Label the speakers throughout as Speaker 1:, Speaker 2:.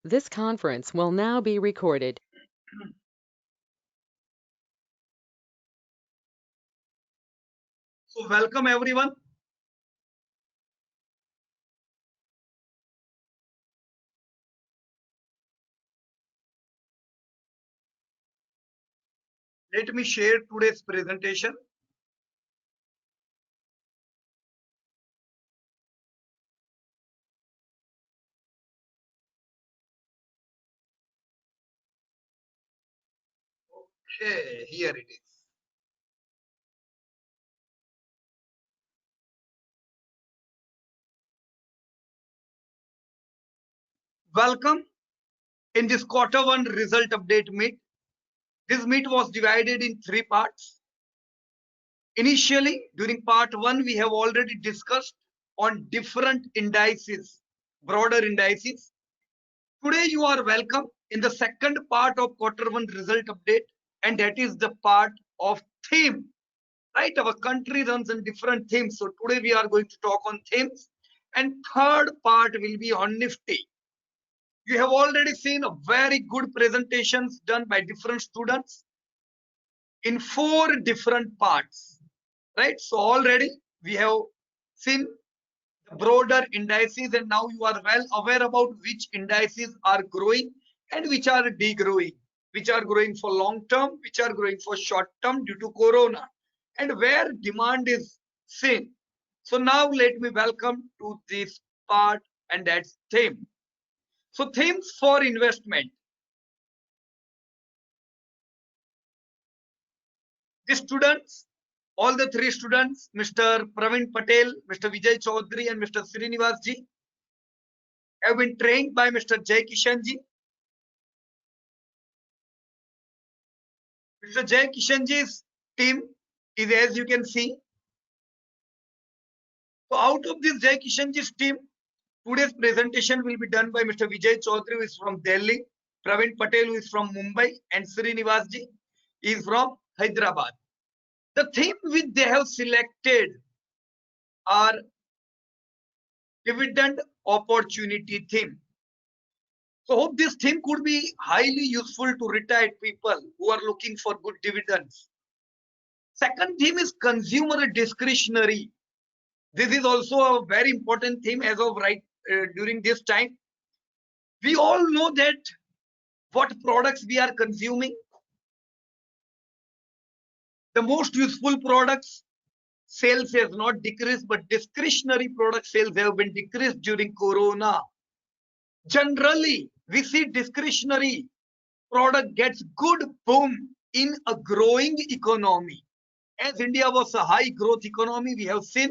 Speaker 1: This conference will now be recorded.
Speaker 2: So welcome everyone. Let me share today's presentation. Okay, here it is. Welcome in this Q1 result update meet. This meet was divided in 3 parts. Initially, during part 1, we have already discussed on different indices, broader indices. Today, you are welcome in the second part of Q1 result update, and that is the part of theme. Right, our country runs on different themes. So today we are going to talk on themes, and third part will be on Nifty. You have already seen a very good presentations done by different students in 4 different parts, right? So already we have seen the broader indices, and now you are well aware about which indices are growing and which are degrowing, which are growing for long term, which are growing for short term due to corona, and where demand is seen. So now let me welcome to this part, and that's theme. So themes for investment. The students, all the 3 students, Mr. Praveen Patel, Mr. Vijay Chaudhary, and Mr. Srinivas ji, have been trained by Mr. Jai Kishan ji. Mr. Jai Kishan ji's team is, as you can see. So out of this Jai Kishan ji's team, today's presentation will be done by Mr. Vijay Chaudhary, who is from Delhi, Praveen Patel, who is from Mumbai, and Srinivas ji is from Hyderabad. The theme which they have selected are dividend opportunity theme. So hope this theme could be highly useful to retired people who are looking for good dividends. Second theme is consumer discretionary. This is also a very important theme as of during this time. We all know that what products we are consuming. The most useful products sales has not decreased, but discretionary product sales have been decreased during corona. Generally, we see discretionary product gets good boom in a growing economy. As India was a high growth economy, we have seen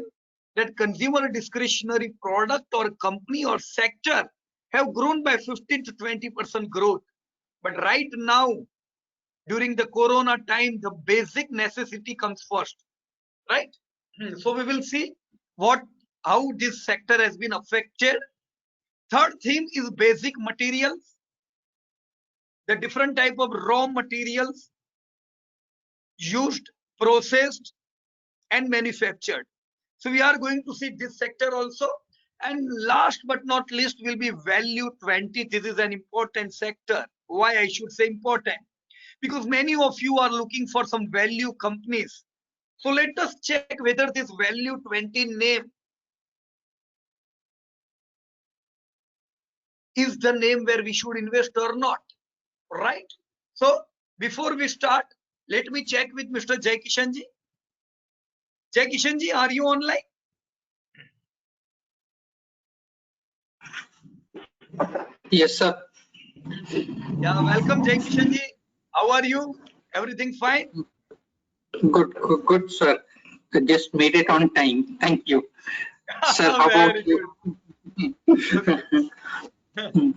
Speaker 2: that consumer discretionary product or company or sector have grown by 15 to 20% growth. But right now, during the corona time, the basic necessity comes first, right? So we will see how this sector has been affected. Third theme is basic materials, the different type of raw materials used, processed, and manufactured. So we are going to see this sector also. And last but not least will be value 20. This is an important sector. Why I should say important? Because many of you are looking for some value companies. So let us check whether this value 20 name is the name where we should invest or not, right? So before we start, let me check with Mr. Jai Kishan ji. Jai Kishan ji, are you online?
Speaker 3: Yes, sir.
Speaker 2: Yeah, welcome Jai Kishan ji. How are you? Everything fine?
Speaker 3: Good, sir. I just made it on time. Thank you. Sir, how about you?
Speaker 2: Okay.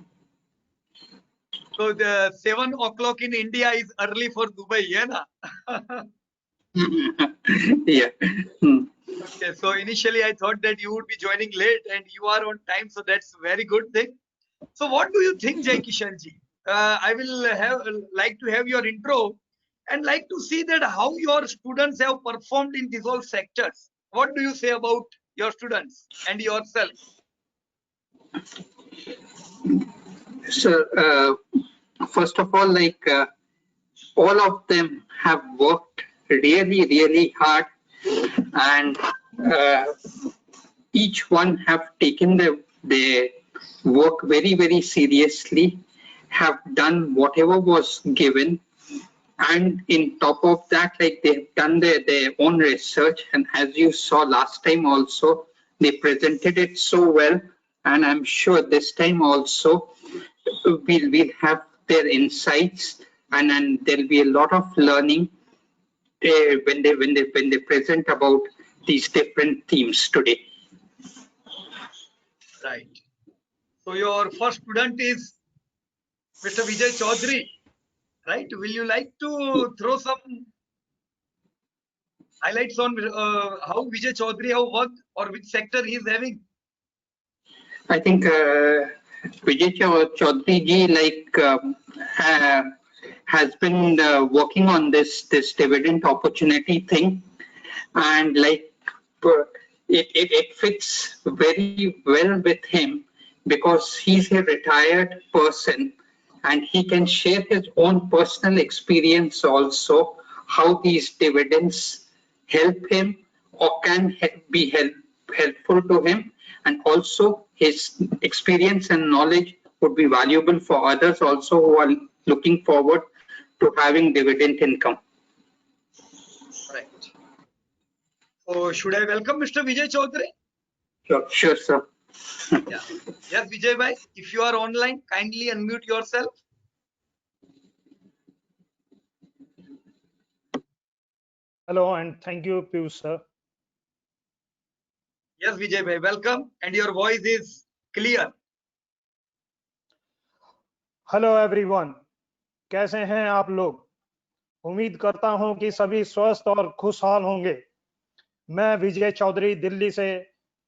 Speaker 2: So the 7 o'clock in India is early for Dubai, yeah, na?
Speaker 3: Yeah.
Speaker 2: Okay, so initially I thought that you would be joining late and you are on time, so that's a very good thing. So what do you think, Jai Kishan ji? I will like to have your intro and like to see that how your students have performed in these all sectors. What do you say about your students and yourself?
Speaker 3: Sir, first of all, all of them have worked really, really hard, and each one have taken their work very, very seriously, have done whatever was given, and in top of that, they've done their own research, and as you saw last time also, they presented it so well, and I'm sure this time also we'll have their insights, and then there'll be a lot of learning when they present about these different themes today.
Speaker 2: Right. So your first student is Mr. Vijay Chaudhary, right? Will you like to throw some highlights on how Vijay Chaudhary have worked or which sector he is having?
Speaker 3: I think Vijay Chaudhary ji has been working on this dividend opportunity thing, and it fits very well with him because he's a retired person and he can share his own personal experience also, how these dividends help him or can be helpful to him, and also his experience and knowledge would be valuable for others also who are looking forward to having dividend income.
Speaker 2: Right. So should I welcome Mr. Vijay Chaudhary?
Speaker 3: Sure, sir.
Speaker 2: Yeah. Yes, Vijay bhai, if you are online, kindly unmute yourself.
Speaker 4: Hello and thank you, Piyush sir.
Speaker 2: Yes, Vijay bhai, welcome, and your voice is clear.
Speaker 4: Hello everyone, कैसे हैं आप लोग? उम्मीद करता हूं कि सभी स्वस्थ और खुशहाल होंगे। मैं विजय चौधरी दिल्ली से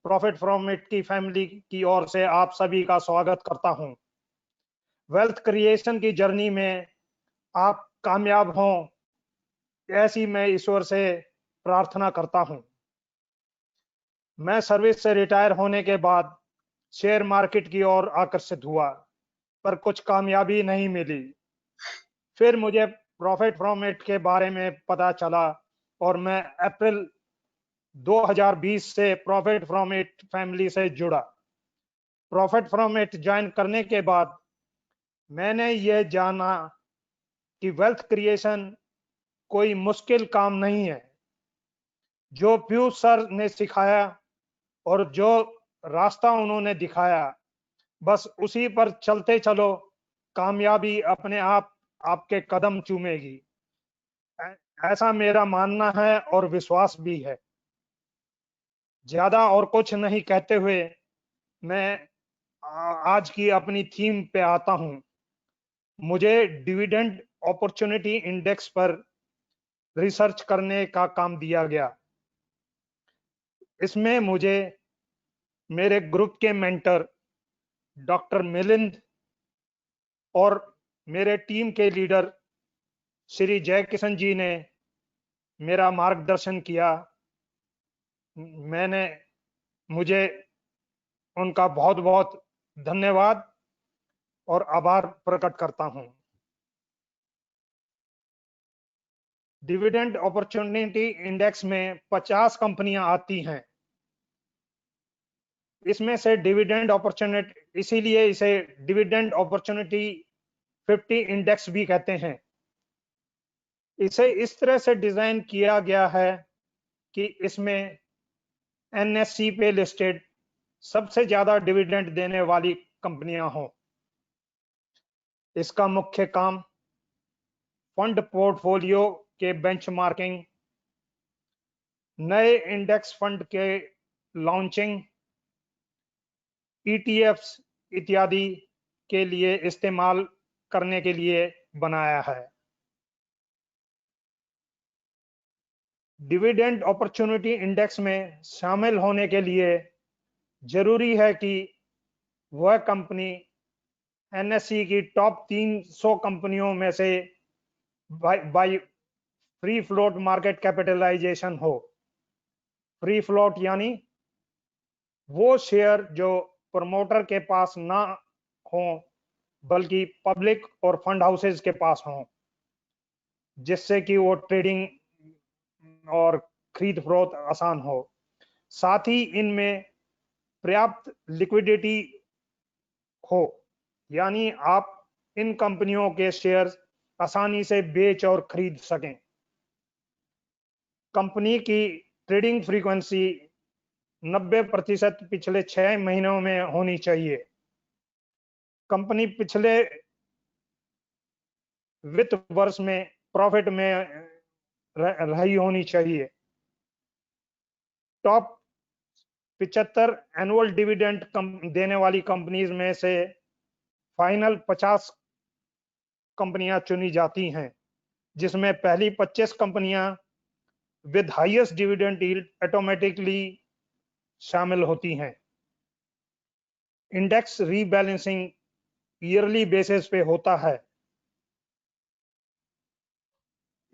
Speaker 4: प्रॉफिट फ्रॉम इट की फैमिली की ओर से आप सभी का स्वागत करता हूं। वेल्थ क्रिएशन की जर्नी में आप कामयाब हों, ऐसी मैं ईश्वर से प्रार्थना करता हूं। मैं सर्विस से रिटायर होने के बाद शेयर मार्केट की ओर आकर्षित हुआ, पर कुछ कामयाबी नहीं मिली। फिर मुझे प्रॉफिट फ्रॉम इट के बारे में पता चला और मैं अप्रैल 2020 से प्रॉफिट फ्रॉम इट फैमिली से जुड़ा। प्रॉफिट फ्रॉम इट ज्वाइन करने के बाद मैंने यह जाना कि वेल्थ क्रिएशन कोई मुश्किल काम नहीं है। जो पीयूष सर ने सिखाया और जो रास्ता उन्होंने दिखाया, बस उसी पर चलते चलो, कामयाबी अपने आप आपके कदम चूमेगी। ऐसा मेरा मानना है और विश्वास भी है। ज्यादा और कुछ नहीं कहते हुए मैं आज की अपनी थीम पे आता हूं। मुझे डिविडेंड अपॉर्चुनिटी इंडेक्स पर रिसर्च करने का काम दिया गया। इसमें मुझे मेरे ग्रुप के मेंटर डॉक्टर मिलिंद और मेरे टीम के लीडर श्री जय किशन जी ने मेरा मार्गदर्शन किया। मुझे उनका बहुत बहुत धन्यवाद और आभार प्रकट करता हूं। डिविडेंड अपॉर्चुनिटी इंडेक्स में 50 कंपनियां आती हैं। इसमें से डिविडेंड अपॉर्चुनिटी, इसीलिए इसे डिविडेंड अपॉर्चुनिटी 50 इंडेक्स भी कहते हैं। इसे इस तरह से डिजाइन किया गया है कि इसमें एनएससी पे लिस्टेड सबसे ज्यादा डिविडेंड देने वाली कंपनियां हों। इसका मुख्य काम फंड पोर्टफोलियो के बेंचमार्किंग, नए इंडेक्स फंड के लॉन्चिंग, ईटीएफ्स इत्यादि के लिए इस्तेमाल करने के लिए बनाया है। डिविडेंड अपॉर्चुनिटी इंडेक्स में शामिल होने के लिए जरूरी है कि वह कंपनी एनएससी की टॉप 300 कंपनियों में से by free float market capitalization हो। फ्री फ्लोट यानी वो शेयर जो प्रमोटर के पास ना हो बल्कि पब्लिक और फंड हाउसेज के पास हों, जिससे कि वो ट्रेडिंग और खरीद फरोख्त आसान हो। साथ ही इनमें पर्याप्त लिक्विडिटी हो, यानी आप इन कंपनियों के शेयर्स आसानी से बेच और खरीद सकें। कंपनी की ट्रेडिंग फ्रीक्वेंसी 90% पिछले 6 महीनों में होनी चाहिए। कंपनी पिछले वित्त वर्ष में प्रॉफिट में रही होनी चाहिए। टॉप 75 एनुअल डिविडेंड देने वाली कंपनीज में से फाइनल 50 कंपनियां चुनी जाती हैं, जिसमें पहली 25 कंपनियां with highest dividend yield automatically शामिल होती हैं। इंडेक्स रीबैलेंसिंग ईयरली बेसिस पे होता है।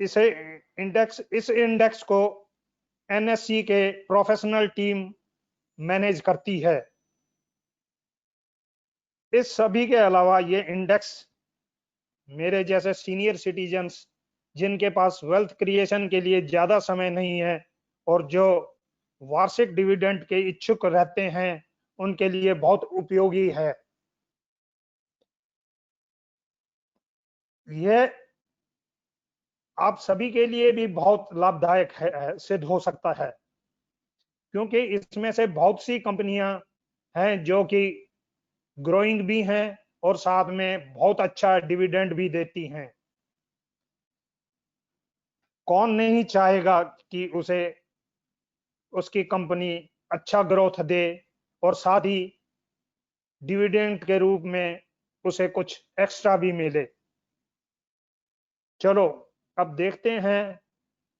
Speaker 4: इस इंडेक्स को एनएससी के प्रोफेशनल टीम मैनेज करती है। इस सभी के अलावा ये इंडेक्स मेरे जैसे सीनियर सिटीजन्स जिनके पास वेल्थ क्रिएशन के लिए ज्यादा समय नहीं है और जो वार्षिक डिविडेंड के इच्छुक रहते हैं, उनके लिए बहुत उपयोगी है। यह आप सभी के लिए भी बहुत लाभदायक सिद्ध हो सकता है, क्योंकि इसमें से बहुत सी कंपनियां हैं जो कि ग्रोइंग भी हैं और साथ में बहुत अच्छा डिविडेंड भी देती हैं। कौन नहीं चाहेगा कि उसकी कंपनी अच्छा ग्रोथ दे और साथ ही डिविडेंड के रूप में उसे कुछ एक्स्ट्रा भी मिले। चलो अब देखते हैं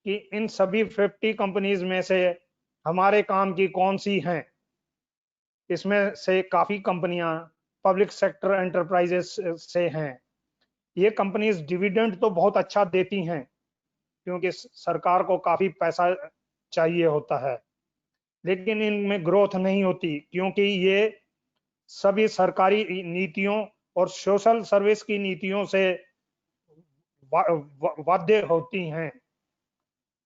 Speaker 4: कि इन सभी 50 कंपनीज में से हमारे काम की कौन सी हैं। इसमें से काफी कंपनियां पब्लिक सेक्टर एंटरप्राइजेस से हैं। ये कंपनीज डिविडेंड तो बहुत अच्छा देती हैं, क्योंकि सरकार को काफी पैसा चाहिए होता है, लेकिन इनमें ग्रोथ नहीं होती, क्योंकि ये सभी सरकारी नीतियों और सोशल सर्विस की नीतियों से बाध्य होती हैं।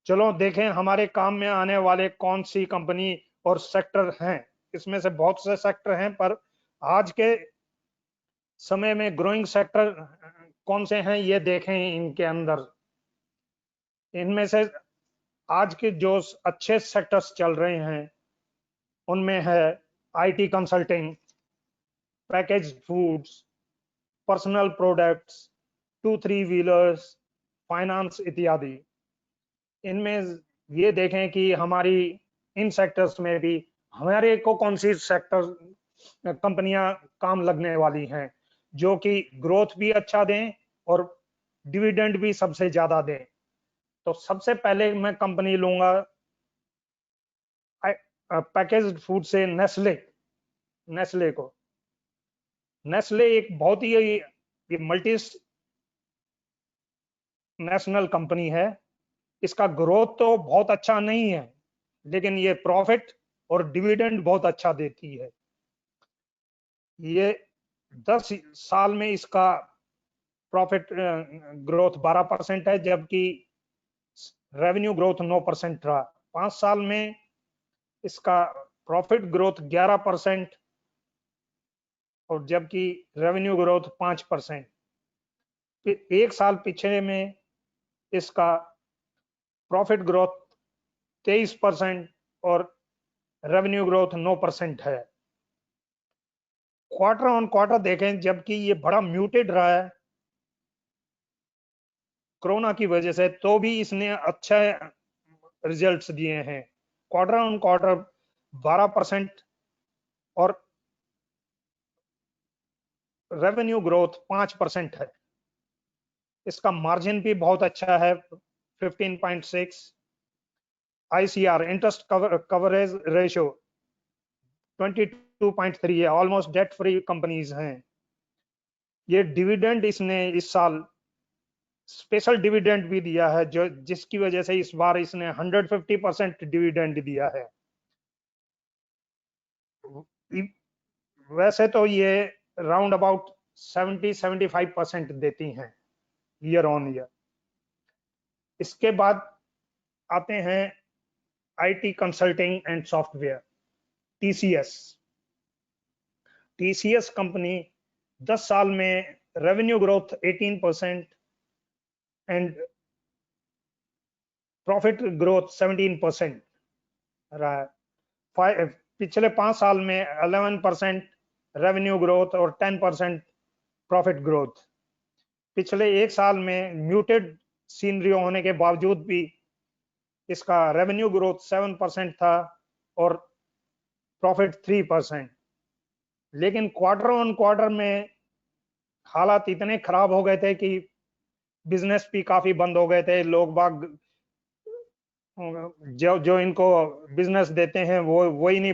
Speaker 4: चलो देखें हमारे काम में आने वाले कौन सी कंपनी और सेक्टर हैं। इसमें से बहुत से सेक्टर हैं, पर आज के समय में ग्रोइंग सेक्टर कौन से हैं ये देखें। इनके अंदर इनमें से आज के जो अच्छे सेक्टर्स चल रहे हैं उनमें है IT consulting, package foods, personal products, 2-3 wheelers, finance इत्यादि। इनमें ये देखें कि हमारी इन सेक्टर्स में भी हमारे को कौन सी सेक्टर कंपनियां काम लगने वाली हैं, जो कि ग्रोथ भी अच्छा दें और डिविडेंड भी सबसे ज्यादा दें। तो सबसे पहले मैं कंपनी लूंगा पैकेज्ड फूड से नेस्ले को। नेस्ले एक बहुत ही मल्टी नेशनल कंपनी है। इसका ग्रोथ तो बहुत अच्छा नहीं है, लेकिन ये प्रॉफिट और डिविडेंड बहुत अच्छा देती है। ये 10 साल में इसका प्रॉफिट ग्रोथ 12% है, जबकि रेवेन्यू ग्रोथ 9% रहा। 5 साल में इसका प्रॉफिट ग्रोथ 11% और जबकि रेवेन्यू ग्रोथ 5%। एक साल पीछे में इसका प्रॉफिट ग्रोथ 23% और रेवेन्यू ग्रोथ 9% है। क्वार्टर ऑन क्वार्टर देखें, जबकि ये बड़ा म्यूटेड रहा है कोरोना की वजह से, तो भी इसने अच्छे रिजल्ट्स दिए हैं। क्वार्टर ऑन क्वार्टर 12% और रेवेन्यू ग्रोथ 5% है। इसका मार्जिन भी बहुत अच्छा है, 15.6। आईसीआर इंटरेस्ट कवरेज रेशियो 22.3 है। ऑलमोस्ट डेट फ्री कंपनीज हैं। ये डिविडेंड इसने इस साल स्पेशल डिविडेंड भी दिया है, जो जिसकी वजह से इस बार इसने 150% डिविडेंड दिया है। वैसे तो ये राउंड अबाउट 70-75% देती हैं ईयर ऑन ईयर। इसके बाद आते हैं IT consulting and software, TCS. TCS company 10 साल में revenue growth 18% and profit growth 17% रहा है। पिछले 5 साल में 11% रेवेन्यू ग्रोथ और 10% प्रॉफिट ग्रोथ। पिछले 1 साल में म्यूटेड सीनरी होने के बावजूद भी इसका रेवेन्यू ग्रोथ 7% था और प्रॉफिट 3%। लेकिन क्वार्टर ऑन क्वार्टर में हालात इतने खराब हो गए थे कि बिजनेस भी काफी बंद हो गए थे। लोग बाग जो इनको बिजनेस देते हैं वो वही नहीं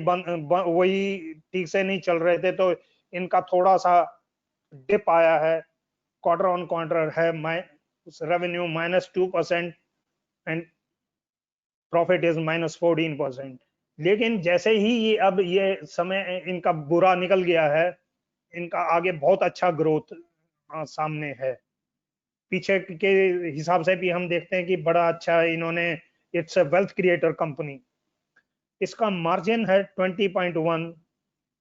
Speaker 4: वही ठीक से नहीं चल रहे थे, तो इनका थोड़ा सा डिप आया है। क्वार्टर ऑन क्वार्टर है रेवेन्यू -2% एंड प्रॉफिट इज -14%। लेकिन जैसे ही ये समय इनका बुरा निकल गया है, इनका आगे बहुत अच्छा ग्रोथ सामने है। पीछे के हिसाब से भी हम देखते हैं कि बड़ा अच्छा इन्होंने, it's a wealth creator company. इसका मार्जिन है 20.1,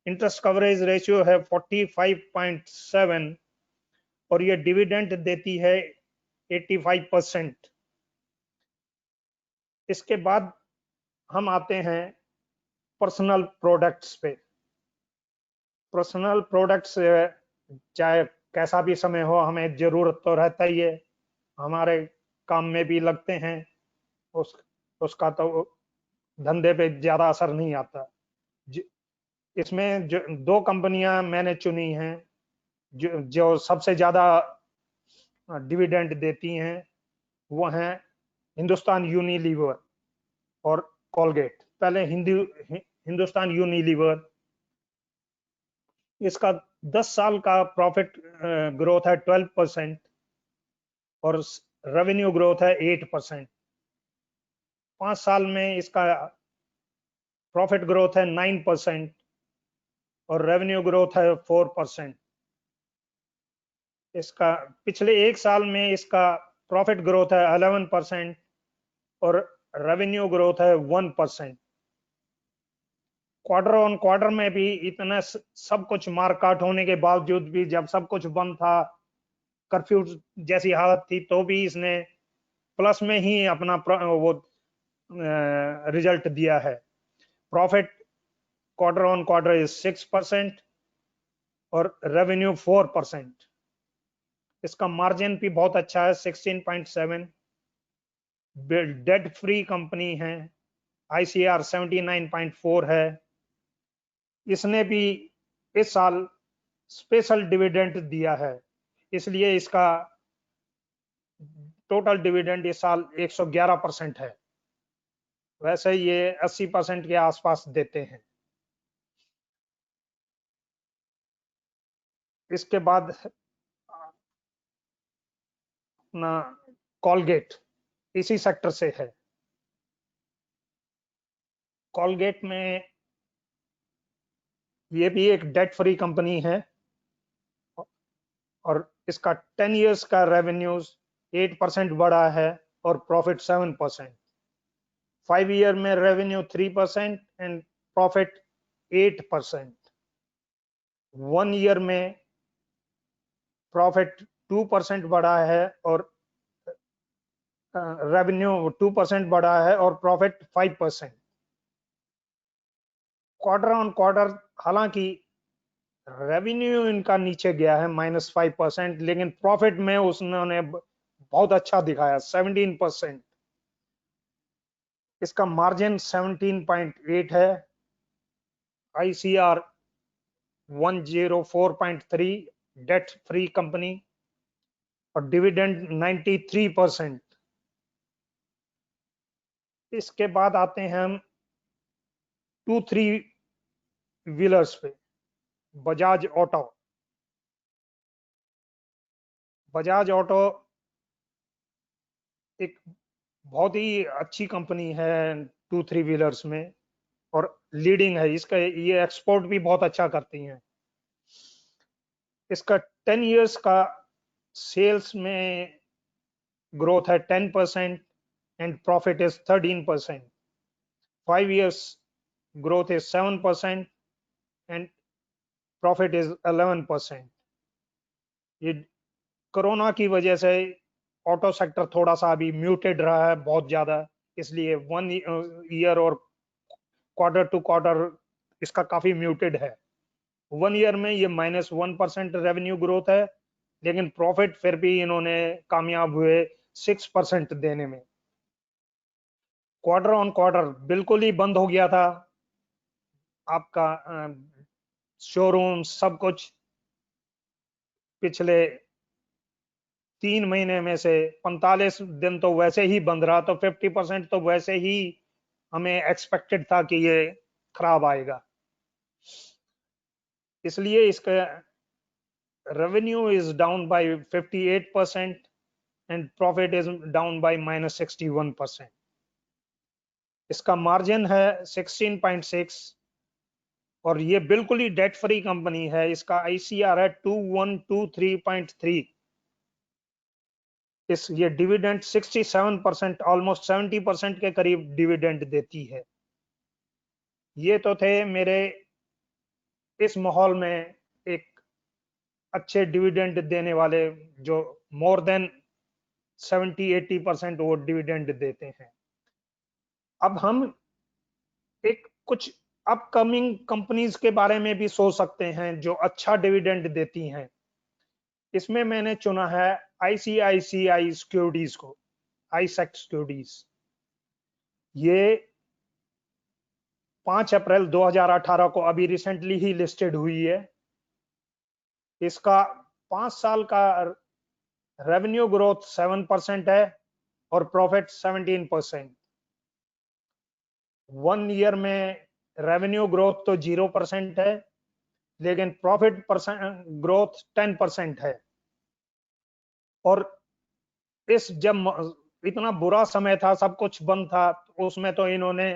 Speaker 4: इंटरेस्ट कवरेज रेशियो है 45.7 और ये डिविडेंड देती है 85%। इसके बाद हम आते हैं पर्सनल प्रोडक्ट्स पे। पर्सनल प्रोडक्ट्स चाहे कैसा भी समय हो, हमें जरूरत तो रहता ही है, हमारे काम में भी लगते हैं, उसका तो धंधे पे ज्यादा असर नहीं आता। इसमें जो 2 कंपनियां मैंने चुनी हैं जो सबसे ज्यादा डिविडेंड देती हैं, वो हैं हिंदुस्तान यूनिलीवर और कोलगेट। पहले हिंदुस्तान यूनिलीवर, इसका 10 साल का प्रॉफिट ग्रोथ है 12% और रेवेन्यू ग्रोथ है 8%। 5 साल में इसका प्रॉफिट ग्रोथ है 9% और रेवेन्यू ग्रोथ है 4%। इसका पिछले 1 साल में इसका प्रॉफिट ग्रोथ है 11% और रेवेन्यू ग्रोथ है 1%। क्वार्टर ऑन क्वार्टर में भी इतना सब कुछ मार्कआउट होने के बावजूद भी, जब सब कुछ बंद था, कर्फ्यू जैसी हालत थी, तो भी इसने प्लस में ही अपना वो रिजल्ट दिया है। Profit quarter on quarter is 6% और रेवेन्यू 4%। इसका मार्जिन भी बहुत अच्छा है 16.7। डेट फ्री कंपनी है, ICR 79.4 है। इसने भी इस साल स्पेशल डिविडेंड दिया है, इसलिए इसका टोटल डिविडेंड इस साल 111% है। वैसे ये 80% के आसपास देते हैं। इसके बाद अपना कोलगेट इसी सेक्टर से है। कोलगेट में ये भी एक डेट फ्री कंपनी है और इसका 10 इयर्स का रेवेन्यूज 8% बढ़ा है और प्रॉफिट 7%। 5 ईयर में रेवेन्यू 3% एंड प्रॉफिट 8%। 1 ईयर में प्रॉफिट 2% बढ़ा है और रेवेन्यू 2% बढ़ा है और प्रॉफिट 5%। क्वार्टर ऑन क्वार्टर हालांकि रेवेन्यू इनका नीचे गया है -5%, लेकिन प्रॉफिट में उसने बहुत अच्छा दिखाया 17%। इसका मार्जिन 17.8 है। ICR 104.3, डेट फ्री कंपनी और डिविडेंड 93%। इसके बाद आते हैं हम 2-3 व्हीलर्स पे। बजाज ऑटो। बजाज ऑटो एक बहुत ही अच्छी कंपनी है 2-3 व्हीलर्स में और लीडिंग है। इसका ये एक्सपोर्ट भी बहुत अच्छा करती हैं। इसका 10 इयर्स का सेल्स में ग्रोथ है 10% and profit is 13%. 5 years growth is 7% and profit is 11%. ये कोरोना की वजह से ऑटो सेक्टर थोड़ा सा अभी म्यूटेड रहा है बहुत ज्यादा, इसलिए 1 ईयर और क्वार्टर टू क्वार्टर इसका काफी म्यूटेड है. 1 ईयर में ये -1% रेवेन्यू ग्रोथ है, लेकिन प्रॉफिट फिर भी इन्होंने कामयाब हुए 6% देने में. क्वार्टर ऑन क्वार्टर बिल्कुल ही बंद हो गया था आपका शोरूम, सब कुछ. पिछले 3 महीने में से 45 दिन तो वैसे ही बंद रहा, तो 50% तो वैसे ही हमें एक्सपेक्टेड था कि ये खराब आएगा. इसलिए इसका revenue is down by 58% and profit is down by -61%. इसका मार्जिन है 16.6 और ये बिल्कुल ही डेट फ्री कंपनी है. इसका ICR है 2123.3. ये डिविडेंड 67%, ऑलमोस्ट 70% के करीब डिविडेंड देती है. ये तो थे मेरे इस माहौल में एक अच्छे डिविडेंड देने वाले, जो मोर देन 70-80% वो डिविडेंड देते हैं. अब हम एक कुछ अपकमिंग कंपनीज के बारे में भी सोच सकते हैं जो अच्छा डिविडेंड देती हैं. इसमें मैंने चुना है ICICI सिक्योरिटीज को, आईसेक्ट सिक्योरिटीज. ये 5 अप्रैल 2018 को अभी रिसेंटली ही लिस्टेड हुई है. इसका 5 साल का रेवेन्यू ग्रोथ 7% है और प्रॉफिट 17%. 1 ईयर में रेवेन्यू ग्रोथ तो 0% है, लेकिन प्रॉफिट ग्रोथ 10% है. और इस जब इतना बुरा समय था, सब कुछ बंद था, उसमें तो इन्होंने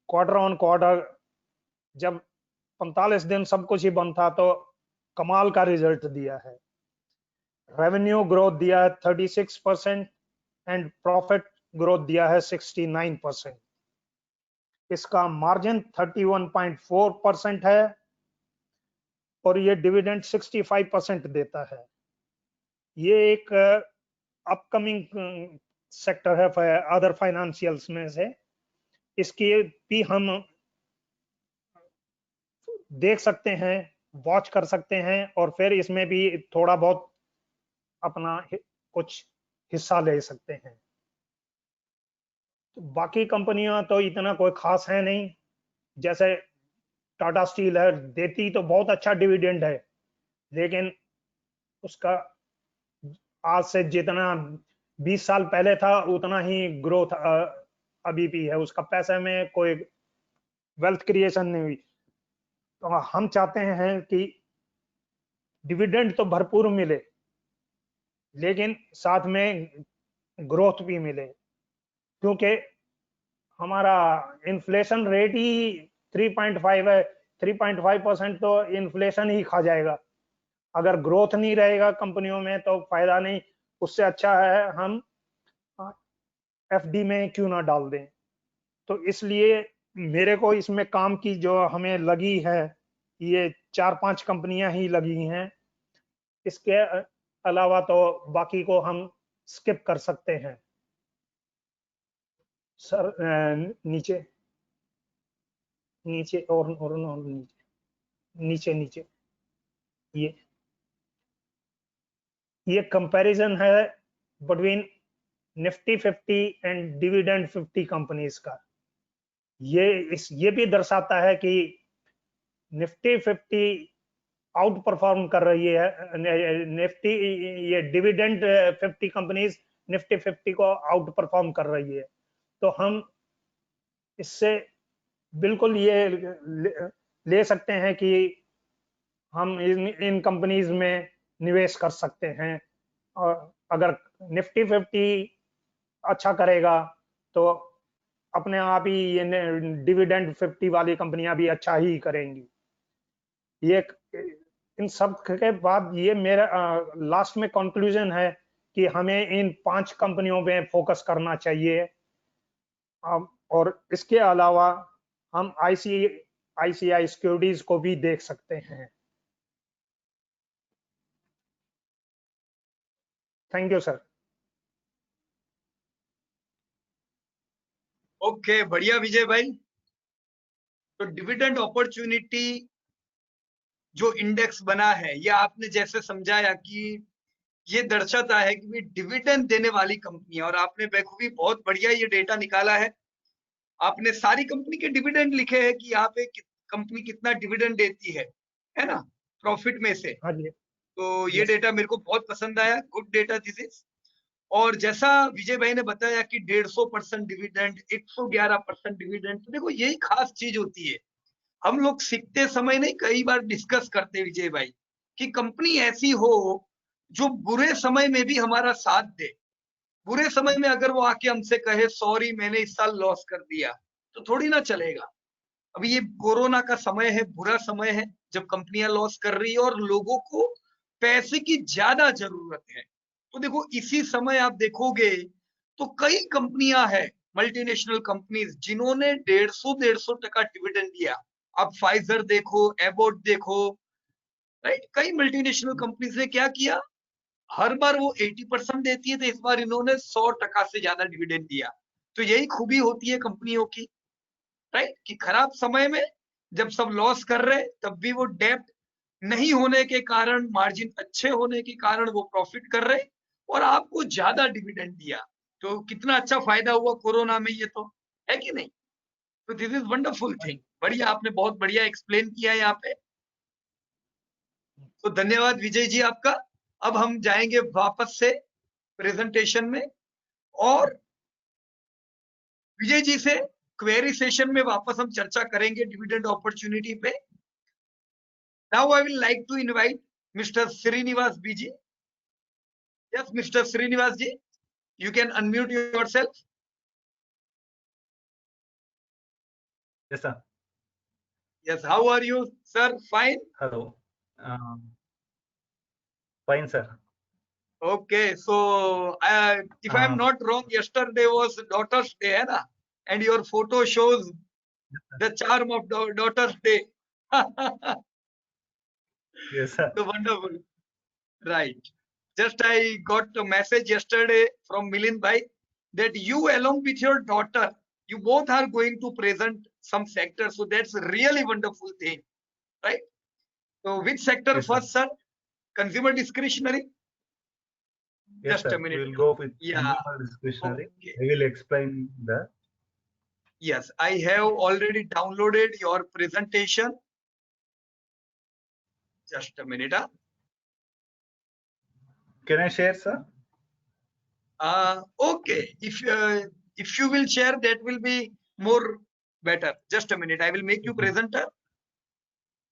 Speaker 4: क्वार्टर ऑन क्वार्टर, जब 45 दिन सब कुछ ही बंद था, तो कमाल का रिजल्ट दिया है. रेवेन्यू ग्रोथ दिया है 36% एंड प्रॉफिट ग्रोथ दिया है 69%. इसका मार्जिन 31.4% है और ये डिविडेंड 65% देता है. ये एक अपकमिंग सेक्टर है अदर फाइनेंशियल्स में से. इसकी भी हम देख सकते हैं, वॉच कर सकते हैं और फिर इसमें भी थोड़ा बहुत अपना कुछ हिस्सा ले सकते हैं. तो बाकी कंपनियां तो इतना कोई खास है नहीं. जैसे टाटा स्टील है, देती तो बहुत अच्छा डिविडेंड है, लेकिन उसका आज से जितना 20 साल पहले था उतना ही ग्रोथ अभी भी है. उसका पैसे में कोई वेल्थ क्रिएशन नहीं हुई. तो हम चाहते हैं कि डिविडेंड तो भरपूर मिले, लेकिन साथ में ग्रोथ भी मिले, क्योंकि हमारा इन्फ्लेशन रेट ही 3.5 है. 3.5% तो इन्फ्लेशन ही खा जाएगा. अगर ग्रोथ नहीं रहेगा कंपनियों में तो फायदा नहीं. उससे अच्छा है हम FD में क्यों ना डाल दें. तो इसलिए मेरे को इसमें काम की जो हमें लगी है, ये 4-5 कंपनियां ही लगी हैं. इसके अलावा तो बाकी को हम स्किप कर सकते हैं. सर नीचे नीचे और नीचे नीचे ये कंपैरिजन है between Nifty 50 and dividend 50 companies का. ये भी दर्शाता है कि निफ्टी 50 आउट परफॉर्म कर रही है. निफ्टी ये डिविडेंड 50 कंपनीज निफ्टी 50 को आउट परफॉर्म कर रही है. तो हम इससे बिल्कुल ये ले सकते हैं कि हम इन कंपनीज में निवेश कर सकते हैं. और अगर निफ्टी 50 अच्छा करेगा तो अपने आप ही ये डिविडेंड 50 वाली कंपनियां भी अच्छा ही करेंगी. ये इन सब के बाद ये मेरा लास्ट में कंक्लूजन है कि हमें इन 5 कंपनियों में फोकस करना चाहिए। और इसके अलावा हम आईसीआई सिक्योरिटीज को भी देख सकते हैं। Thank you sir.
Speaker 2: ओके, बढ़िया विजय भाई। तो डिविडेंड अपॉर्चुनिटी जो इंडेक्स बना है, ये आपने जैसे समझाया कि ये दर्शाता है कि डिविडेंड देने वाली कंपनी है, और आपने बखूबी बहुत बढ़िया ये डेटा निकाला है। आपने सारी कंपनी के डिविडेंड लिखे हैं कि यहाँ पे कंपनी कितना डिविडेंड देती है ना, प्रॉफिट में से।
Speaker 4: हाँ जी।
Speaker 2: तो ये
Speaker 4: यस।
Speaker 2: डेटा मेरे को बहुत पसंद आया, गुड डेटा दिस इज। और जैसा विजय भाई ने बताया कि 150% डिविडेंड, 111% डिविडेंड, तो देखो यही खास चीज होती है। हम लोग सीखते समय नहीं, कई बार डिस्कस करते विजय भाई कि कंपनी ऐसी हो जो बुरे समय में भी हमारा साथ दे। बुरे समय में अगर वो आके हमसे कहे सॉरी मैंने इस साल लॉस कर दिया, तो थोड़ी ना चलेगा। अभी ये कोरोना का समय है, बुरा समय है, जब कंपनियां लॉस कर रही है और लोगों को पैसे की ज्यादा जरूरत है। तो देखो इसी समय आप देखोगे तो कई कंपनियां हैं, मल्टीनेशनल कंपनीज, जिन्होंने 150 डिविडेंड दिया। आप फाइजर देखो, एबॉट देखो, राइट, कई मल्टीनेशनल कंपनीज ने क्या किया, हर बार वो 80% देती है, तो इस बार इन्होंने 100% से ज्यादा डिविडेंड दिया। तो यही खूबी होती है कंपनियों की, राइट, कि खराब समय में जब सब लॉस कर रहे तब भी वो डेब्ट नहीं होने के कारण, मार्जिन अच्छे होने के कारण वो प्रॉफिट कर रहे और आपको ज्यादा डिविडेंड दिया। तो कितना अच्छा फायदा हुआ कोरोना में, ये तो है कि नहीं। तो दिस इज वंडरफुल थिंग। बढ़िया, आपने बहुत बढ़िया एक्सप्लेन किया है यहाँ पे। तो धन्यवाद विजय जी आपका। अब हम जाएंगे वापस से प्रेजेंटेशन में, और विजय जी से क्वेरी सेशन में वापस हम चर्चा करेंगे डिविडेंड अपॉर्चुनिटी पे। Now I will like to invite mister Srinivas BG. Yes mister Srinivas ji, you can unmute yourself.
Speaker 5: Yes, sir.
Speaker 2: Yes, how are you, sir? Fine.
Speaker 5: Hello. Fine, sir.
Speaker 2: Okay, so if I'm not wrong, yesterday was Daughter's Day, है ना? And your photo shows the charm of Daughter's Day.
Speaker 5: Yes, sir.
Speaker 2: So wonderful. Right. Just I got a message yesterday from Milind Bhai that you along with your daughter, you both are going to present some sector. So that's a really wonderful thing, right? So which sector
Speaker 5: Yes,
Speaker 2: first, sir? Consumer discretionary?
Speaker 5: Yes,
Speaker 2: Just
Speaker 5: sir.
Speaker 2: a minute.
Speaker 5: We will go with
Speaker 2: Yeah.
Speaker 5: consumer discretionary.
Speaker 2: Okay.
Speaker 5: I will explain that.
Speaker 2: Yes, I have already downloaded your presentation. Just a minute.
Speaker 5: Can I share, sir?
Speaker 2: Okay. If you will share, that will be more better. Just a minute. I will make you presenter.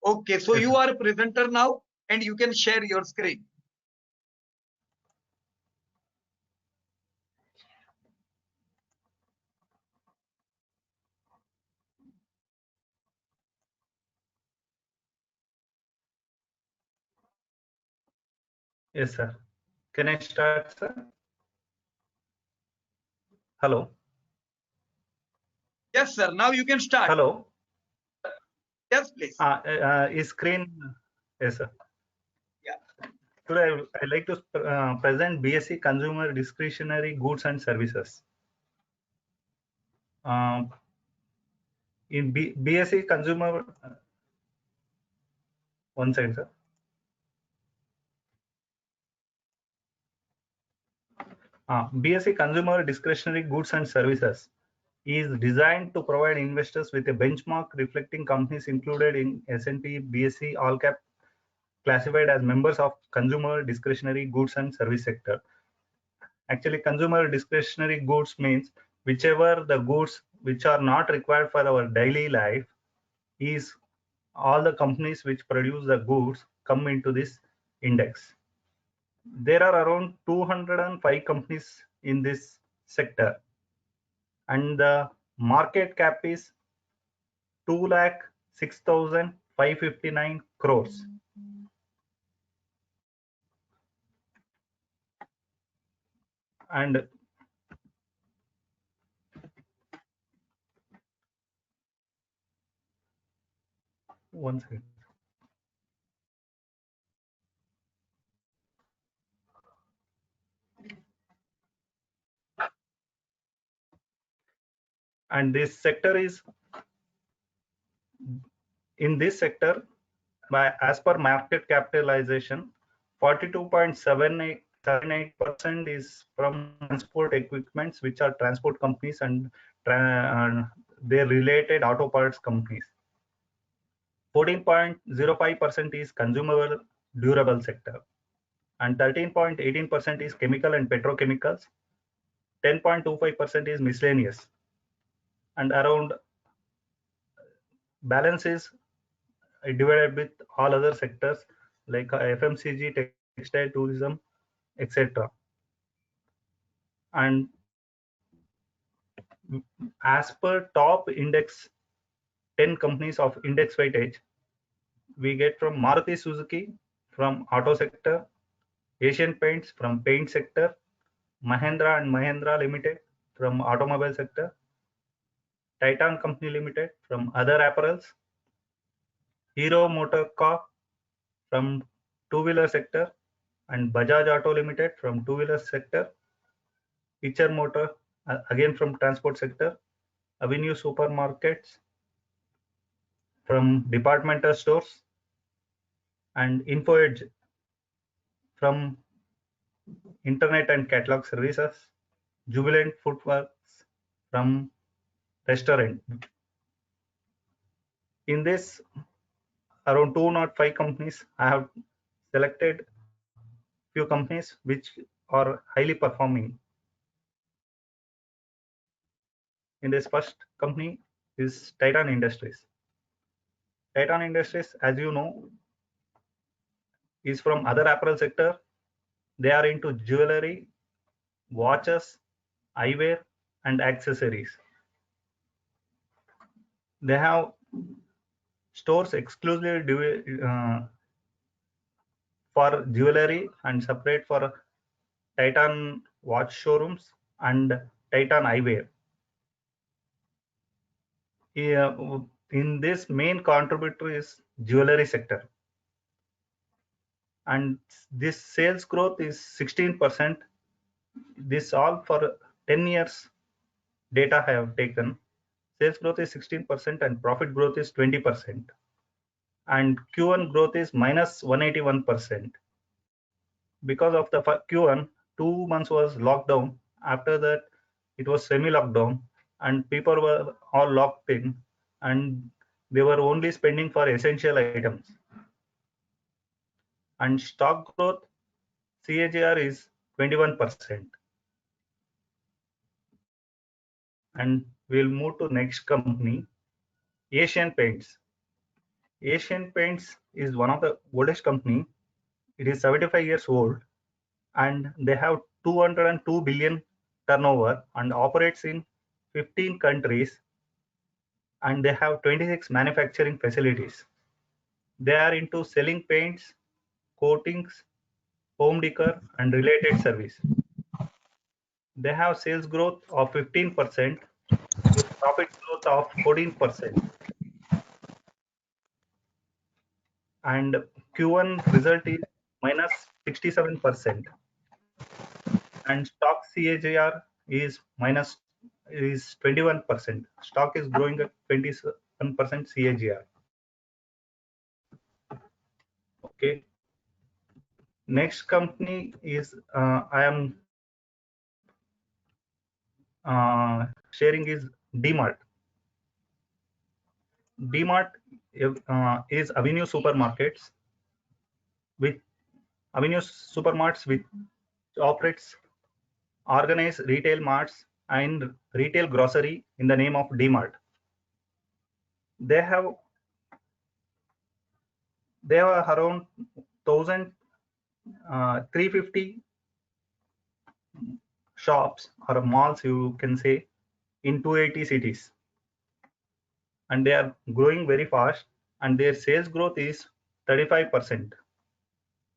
Speaker 2: Okay. So
Speaker 5: Yes,
Speaker 2: you
Speaker 5: sir.
Speaker 2: are a presenter now, and you can share your screen.
Speaker 5: Yes, sir. Can I start, sir? Hello.
Speaker 2: Yes, sir. Now you can start.
Speaker 5: Hello.
Speaker 2: Yes, please.
Speaker 5: Is screen? Yes, sir.
Speaker 2: Yeah.
Speaker 5: Today I like to present BSc Consumer Discretionary Goods and Services. In BSc Consumer, one second, sir. BSc Consumer Discretionary Goods and Services is designed to provide investors with a benchmark reflecting companies included in S&P BSc All Cap classified as members of consumer discretionary goods and service sector. Actually, consumer discretionary goods means whichever the goods which are not required for our daily life, is all the companies which produce the goods come into this index. There are around 205 companies in this sector, and the market cap is 2,06,559 crores. And one second. And this sector is, in this sector, as per market capitalization, 42.78% is from transport equipments, which are transport companies and their related auto parts companies. 14.05% is consumer durable sector, and 13.18% is chemical and petrochemicals. 10.25% is miscellaneous, and around balance is divided with all other sectors like FMCG, textile, tourism, etc. And as per top index 10 companies of index weightage, we get from Maruti Suzuki from auto sector, Asian Paints from paint sector, Mahindra and Mahindra Limited from automobile sector, Titan Company Limited from other apparels, Hero Motorcorp from two-wheeler sector, and Bajaj Auto Limited from two-wheeler sector, Eicher Motor again from transport sector, Avenue Supermarkets from departmental stores, and InfoEdge from internet and catalog services, Jubilant Foodworks from restaurant. In this, around 205 companies, I have selected few companies which are highly performing. In this first company is Titan Industries. Titan Industries, as you know, is from other apparel sector. They are into jewelry, watches, eyewear, and accessories. They have stores exclusively for jewelry and separate for Titan watch showrooms and Titan eyewear. In this, main contributor is jewelry sector, and this sales growth is 16%. This all for 10 years data I have taken. Sales growth is 16% and profit growth is 20%, and Q1 growth is minus 181%. Because of the Q1, 2 months was lockdown. After that, it was semi-lockdown, and people were all locked in, and they were only spending for essential items. And stock growth CAGR is 21%. And we'll move to next company, Asian Paints. Asian Paints is one of the oldest company. It is 75 years old, and they have 202 billion turnover and operates in 15 countries, and they have 26 manufacturing facilities. They are into selling paints, coatings, home decor, and related service. They have sales growth of 15% with profit growth of 14%. And Q1 result is minus 67%. And stock CAGR is 21%. Stock is growing at 21% CAGR. Okay. Next company is I am sharing is DMart. DMart is Avenue Supermarkets with Avenue Supermarts which operates organized retail marts and retail grocery in the name of DMart. They have around 1,350 shops or malls, you can say, in 280 cities, and they are growing very fast, and their sales growth is 35%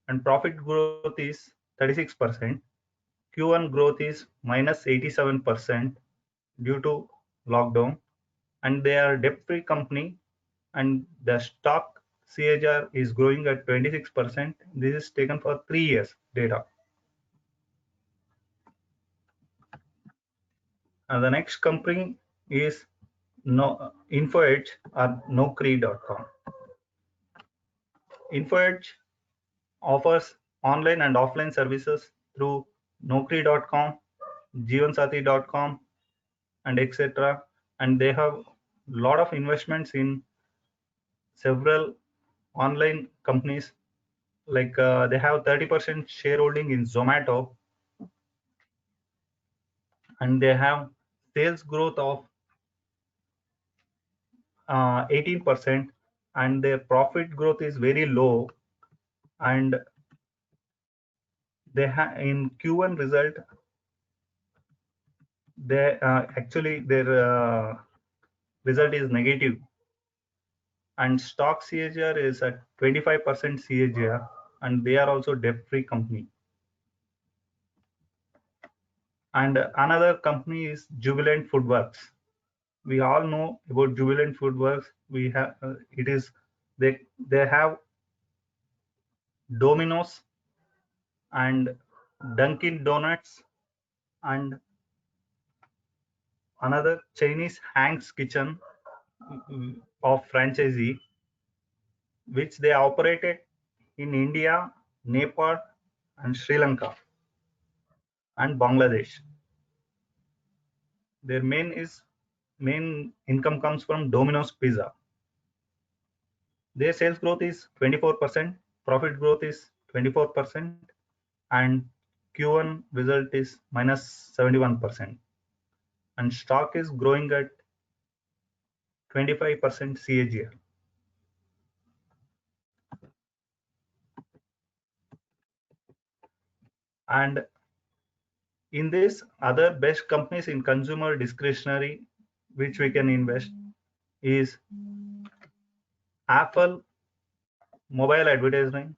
Speaker 5: and profit growth is 36%. Q1 growth is minus 87% due to lockdown, and they are debt-free company, and the stock CAGR is growing at 26%. This is taken for 3 years data. And the next company is InfoEdge or Naukri.com. InfoEdge offers online and offline services through Naukri.com, Jeevansathi.com, and etc. And they have a lot of investments in several online companies. Like they have 30% shareholding in Zomato, and they have sales growth of 18%, and their profit growth is very low. And they have in Q1 result, they actually their result is negative, and stock CAGR is at 25% CAGR, and they are also debt-free company. And another company is Jubilant FoodWorks. We all know about Jubilant FoodWorks. We have they have Domino's and Dunkin' Donuts and another Chinese Hank's Kitchen of franchisee, which they operated in India, Nepal, and Sri Lanka and Bangladesh. Their main income comes from Domino's Pizza. Their sales growth is 24%, profit growth is 24%, and Q1 result is minus 71%. And stock is growing at 25% CAGR. And in this, other best companies in consumer discretionary which we can invest is Apple mobile advertising,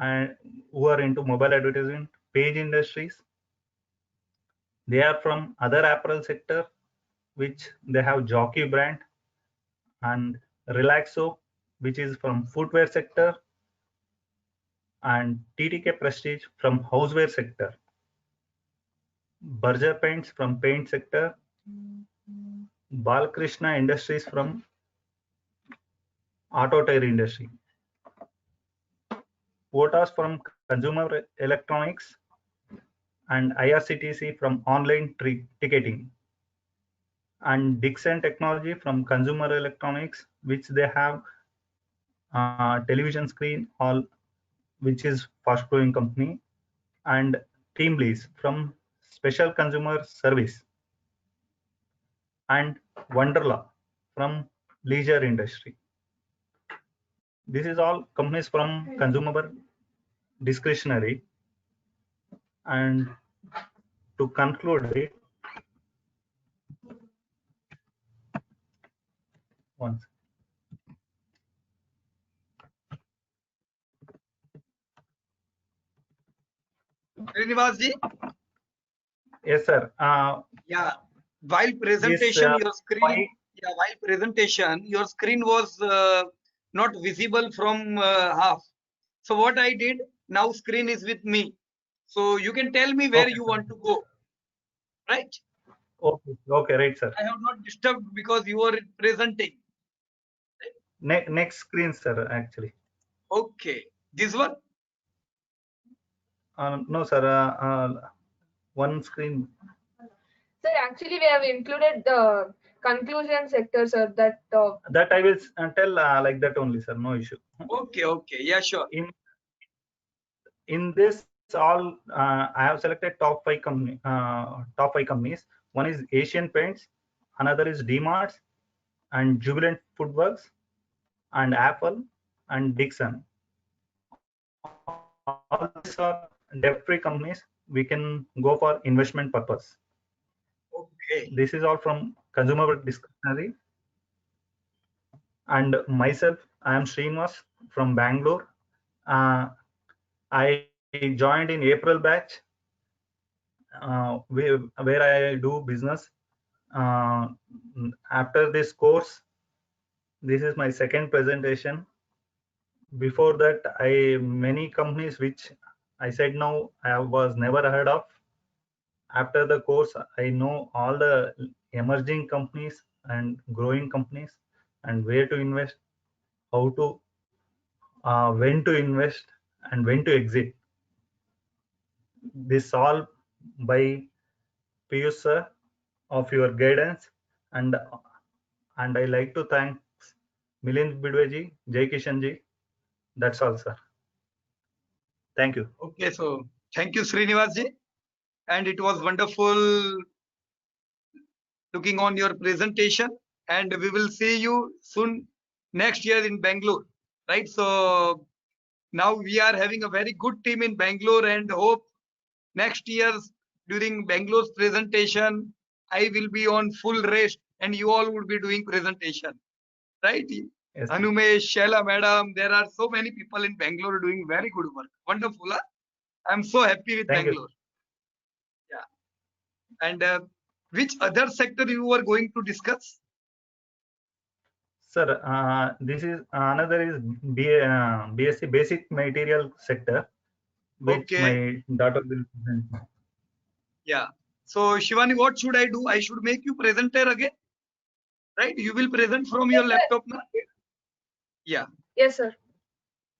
Speaker 5: and who are into mobile advertising, Page Industries. They are from other apparel sector, which they have Jockey brand, and Relaxo, which is from footwear sector, and TTK Prestige from houseware sector, Berger Paints from paint sector, Balkrishna Industries from auto tire industry, Voltas from consumer electronics, and IRCTC from online ticketing, and Dixon Technology from consumer electronics, which they have television screen, all which is fast growing company, and Teamlease from special consumer service, and Wonderla from leisure industry. This is all companies from consumer discretionary. And to conclude it, once.
Speaker 2: Srinivas ji?
Speaker 5: Yes, sir.
Speaker 2: Yeah. While presentation, your screen. Yeah, while presentation, your screen was not visible from half. So what I did, now screen is with me. So you can tell me where you want to go. Right?
Speaker 5: Okay, right, sir.
Speaker 2: I have not disturbed because you are presenting.
Speaker 5: Next screen, sir, actually.
Speaker 2: Okay. This one?
Speaker 5: No, sir. One screen.
Speaker 6: Sir, actually, we have included the conclusion sector, sir. That
Speaker 5: I will tell like that only, sir. No issue.
Speaker 2: Okay. Yeah, sure.
Speaker 5: In this, all I have selected top five companies. One is Asian Paints, another is DMarts, and Jubilant FoodWorks, and Apple, and Dixon. All these are debt-free companies. We can go for investment purpose.
Speaker 2: Okay.
Speaker 5: This is all from consumer discretionary. And myself, I am Srinivas from Bangalore. I joined in April batch, where I do business. After this course, this is my second presentation. Before that, many companies which I said no, I was never heard of. After the course, I know all the emerging companies and growing companies and where to invest, how to, when to invest, and when to exit. This all by Piyush sir of your guidance, and I like to thank Milind Bidweji, Jai Kishan ji. That's all, sir. Thank you.
Speaker 2: Okay, so thank you, Srinivas ji. And it was wonderful looking on your presentation. And we will see you soon next year in Bangalore, right? So now we are having a very good team in Bangalore and hope next year during Bangalore's presentation, I will be on full rest and you all would be doing presentation, right?
Speaker 5: Yes,
Speaker 2: Hanumesh, Shaila madam, there are so many people in Bangalore doing very good work. Wonderful, huh? I'm so happy with
Speaker 5: Thank you.
Speaker 2: Bangalore. Yeah. And which other sector you were going to discuss?
Speaker 5: Sir, this is another is BSc Basic Material Sector, which
Speaker 2: Okay.
Speaker 5: my daughter will present.
Speaker 2: Yeah. So Shivani, what should I do? I should make you presenter again, right? You will present from your
Speaker 6: Yes, sir.
Speaker 2: laptop now. Yeah.
Speaker 6: Yes, sir.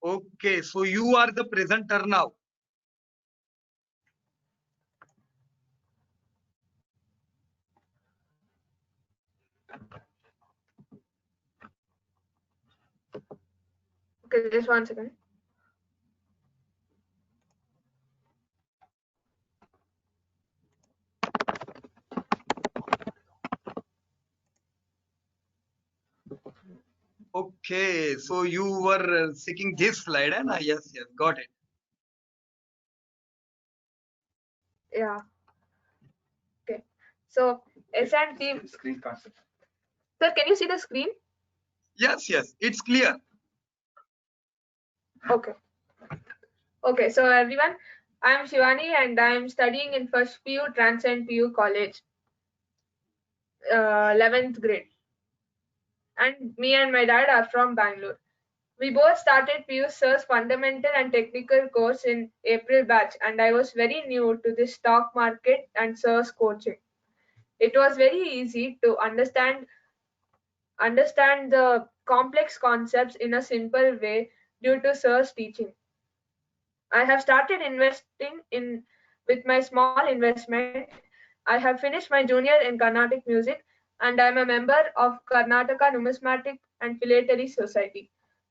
Speaker 2: Okay. So you are the presenter now.
Speaker 6: Okay, just 1 second.
Speaker 2: Okay. So you were seeking this slide, and yes, yes, got it.
Speaker 6: Yeah. Okay. So S&P.
Speaker 3: Screen concept.
Speaker 6: Sir, can you see the screen?
Speaker 2: Yes, yes, it's clear.
Speaker 6: Okay. Okay. So everyone, I am Shivani and I am studying in first PU Transcend PU College, 11th grade. And me and my dad are from Bangalore. We both started PU Sir's fundamental and technical course in April batch, and I was very new to the stock market and Sir's coaching. It was very easy to understand the complex concepts in a simple way due to Sir's teaching. I have started investing in with my small investment. I have finished my junior in Carnatic music and I am a member of Karnataka Numismatic and Philately Society.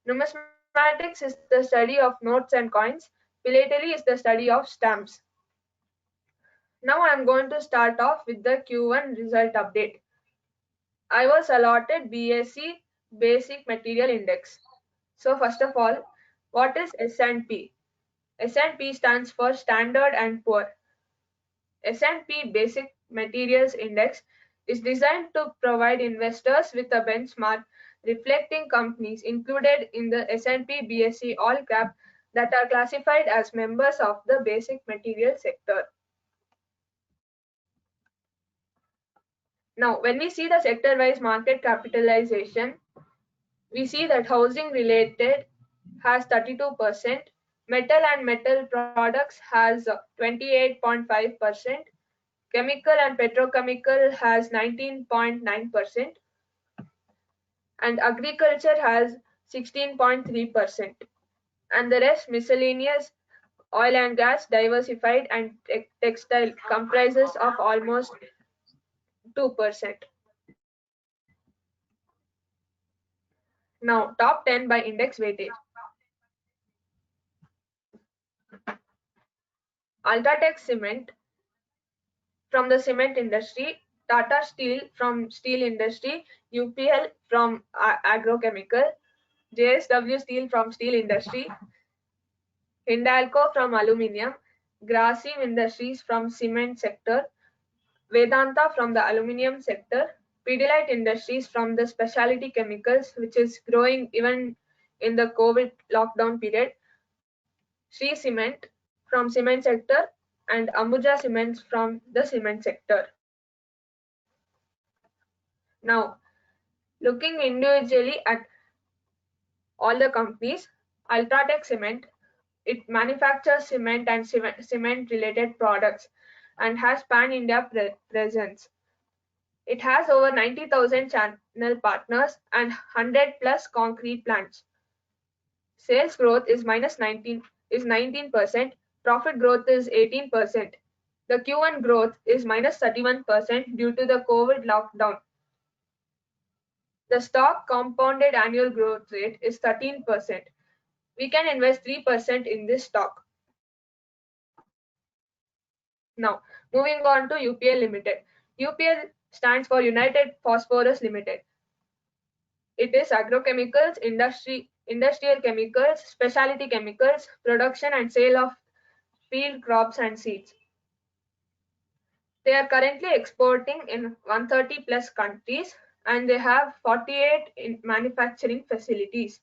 Speaker 6: Numismatics is the study of notes and coins. Philately is the study of stamps. Now I am going to start off with the Q1 result update. I was allotted BSc Basic Material Index. So first of all, what is S&P? S&P stands for Standard and Poor. S&P Basic Materials Index is designed to provide investors with a benchmark reflecting companies included in the S&P BSE All Cap that are classified as members of the basic material sector. Now, when we see the sector-wise market capitalization, we see that housing related has 32%, metal and metal products has 28.5%, chemical and petrochemical has 19.9%, and agriculture has 16.3%, and the rest miscellaneous, oil and gas, diversified, and textile comprises of almost 2%. Now, top 10 by index weightage. Ultratech Cement from the cement industry, Tata Steel from steel industry, UPL from agrochemical, JSW Steel from steel industry, Hindalco from aluminium, Grasim Industries from cement sector, Vedanta from the aluminium sector, Pidilite Industries from the specialty chemicals, which is growing even in the COVID lockdown period, Shree Cement from cement sector, and Ambuja Cements from the cement sector. Now, looking individually at all the companies, Ultratech Cement, it manufactures cement and cement-related products and has pan-India presence. It has over 90,000 channel partners and 100 plus concrete plants. Sales growth is 19%, profit growth is 18%. The Q1 growth is minus 31% due to the COVID lockdown. The stock compounded annual growth rate is 13%. We can invest 3% in this stock. Now, moving on to UPL Limited. UPL stands for United Phosphorus Limited. It is agrochemicals, industrial chemicals, specialty chemicals, production and sale of field crops and seeds. They are currently exporting in 130 plus countries and they have 48 manufacturing facilities.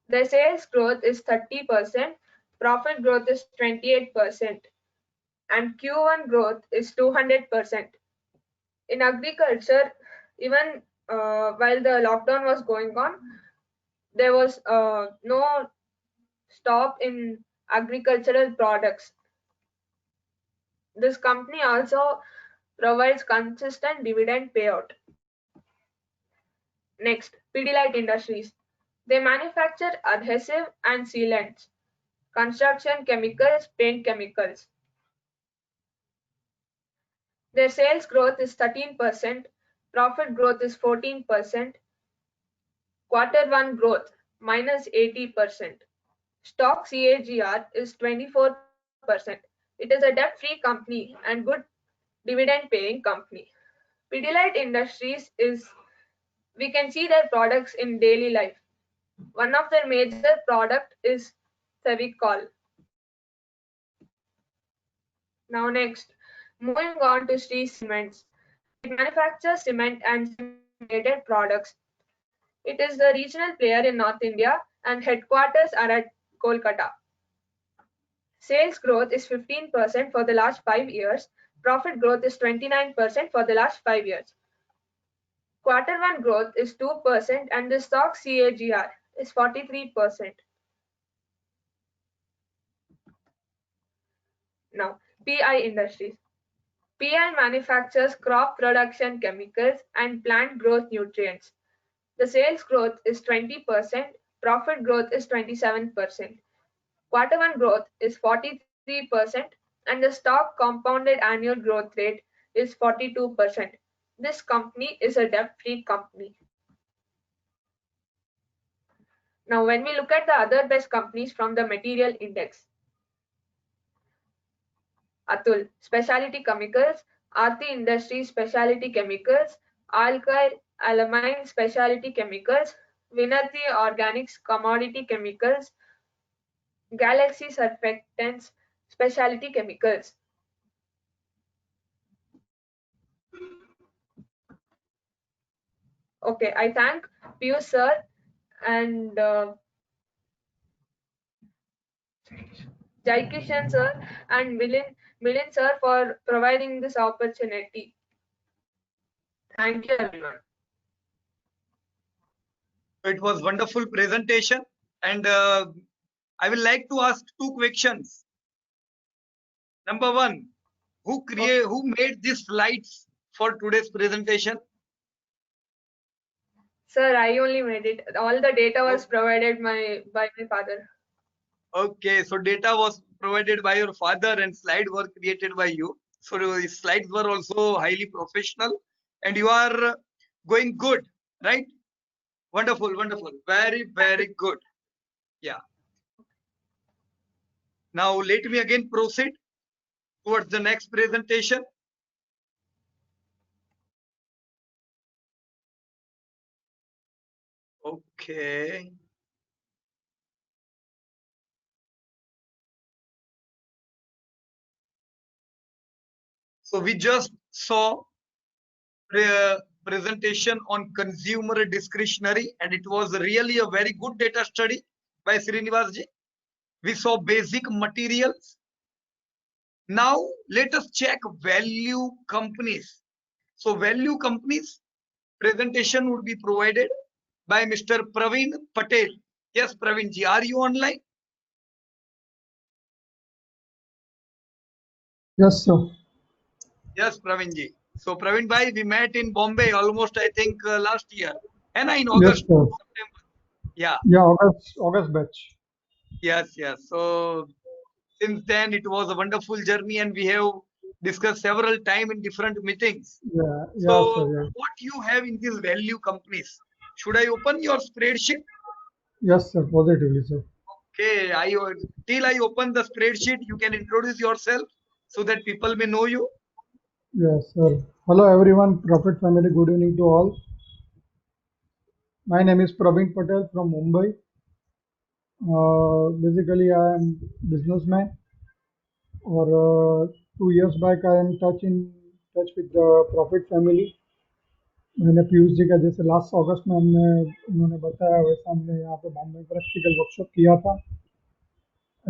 Speaker 6: Their sales growth is 30%, profit growth is 28%, and Q1 growth is 200%. In agriculture, even while the lockdown was going on, there was no stop in agricultural products. This company also provides consistent dividend payout. Next, Pidilite Industries. They manufacture adhesive and sealants, construction chemicals, paint chemicals. Their sales growth is 13%, profit growth is 14%, Q1 growth minus 80%. Stock CAGR is 24%. It is a debt-free company and good dividend-paying company. Pidilite Industries we can see their products in daily life. One of their major product is Fevicol. Now next, moving on to Shree Cements. It manufactures cement and cement-related products. It is the regional player in North India and headquarters are at Kolkata. Sales growth is 15% for the last 5 years. Profit growth is 29% for the last 5 years. Q1 growth is 2% and the stock CAGR is 43%. Now, PI Industries. PI manufactures crop production chemicals and plant growth nutrients. The sales growth is 20%, profit growth is 27%. Q1 growth is 43% and the stock compounded annual growth rate is 42%. This company is a debt-free company. Now, when we look at the other best companies from the material index, Atul, Specialty Chemicals, Aarti Industries, Specialty Chemicals, Alkyl Alamine, Specialty Chemicals, Vinati Organics, Commodity Chemicals, Galaxy Surfactants, Specialty Chemicals. Okay, I thank Piyush sir and Jaikishan sir and Milind sir for providing this opportunity. Thank you, everyone.
Speaker 2: It was wonderful presentation, and I will like to ask 2 questions. Number 1, who made these slides for today's presentation?
Speaker 6: Sir, I only made it. All the data was provided by my father.
Speaker 2: Okay, so data was provided by your father and slides were created by you. So the slides were also highly professional and you are going good, right? Wonderful, wonderful. Very, very good. Yeah. Now let me again proceed towards the next presentation. Okay. So we just saw a presentation on consumer discretionary and it was really a very good data study by Srinivas ji. We saw basic materials Now let us check value companies. So value companies presentation would be provided by Mr. Praveen Patel. Yes, Praveen ji, are you online?
Speaker 7: Yes, sir.
Speaker 2: Yes, Praveen ji. So Praveen bhai, we met in Bombay almost I think last year, and in
Speaker 7: Yes,
Speaker 2: August,
Speaker 7: sir.
Speaker 2: September. Yeah,
Speaker 7: Yeah, August batch.
Speaker 2: yes, yes. So since then it was a wonderful journey, and we have discussed several time in different meetings.
Speaker 7: Yeah,
Speaker 2: So
Speaker 7: yeah, sir. Yeah.
Speaker 2: what you have in these value companies? Should I open your spreadsheet?
Speaker 7: Yes, sir. Positively, sir.
Speaker 2: Okay, till I open the spreadsheet, you can introduce yourself so that people may know you.
Speaker 7: Yes, sir. Hello, everyone. Prophet family. Good evening to all. My name is Praveen Patel from Mumbai. Basically, I am businessman. Or 2 years back, I am touch with the Prophet family. मैंने पीयूष जी का जैसे last अगस्त में हमने उन्होंने बताया वैसा हमने यहाँ पे बॉम्बे प्रैक्टिकल वर्कशॉप किया था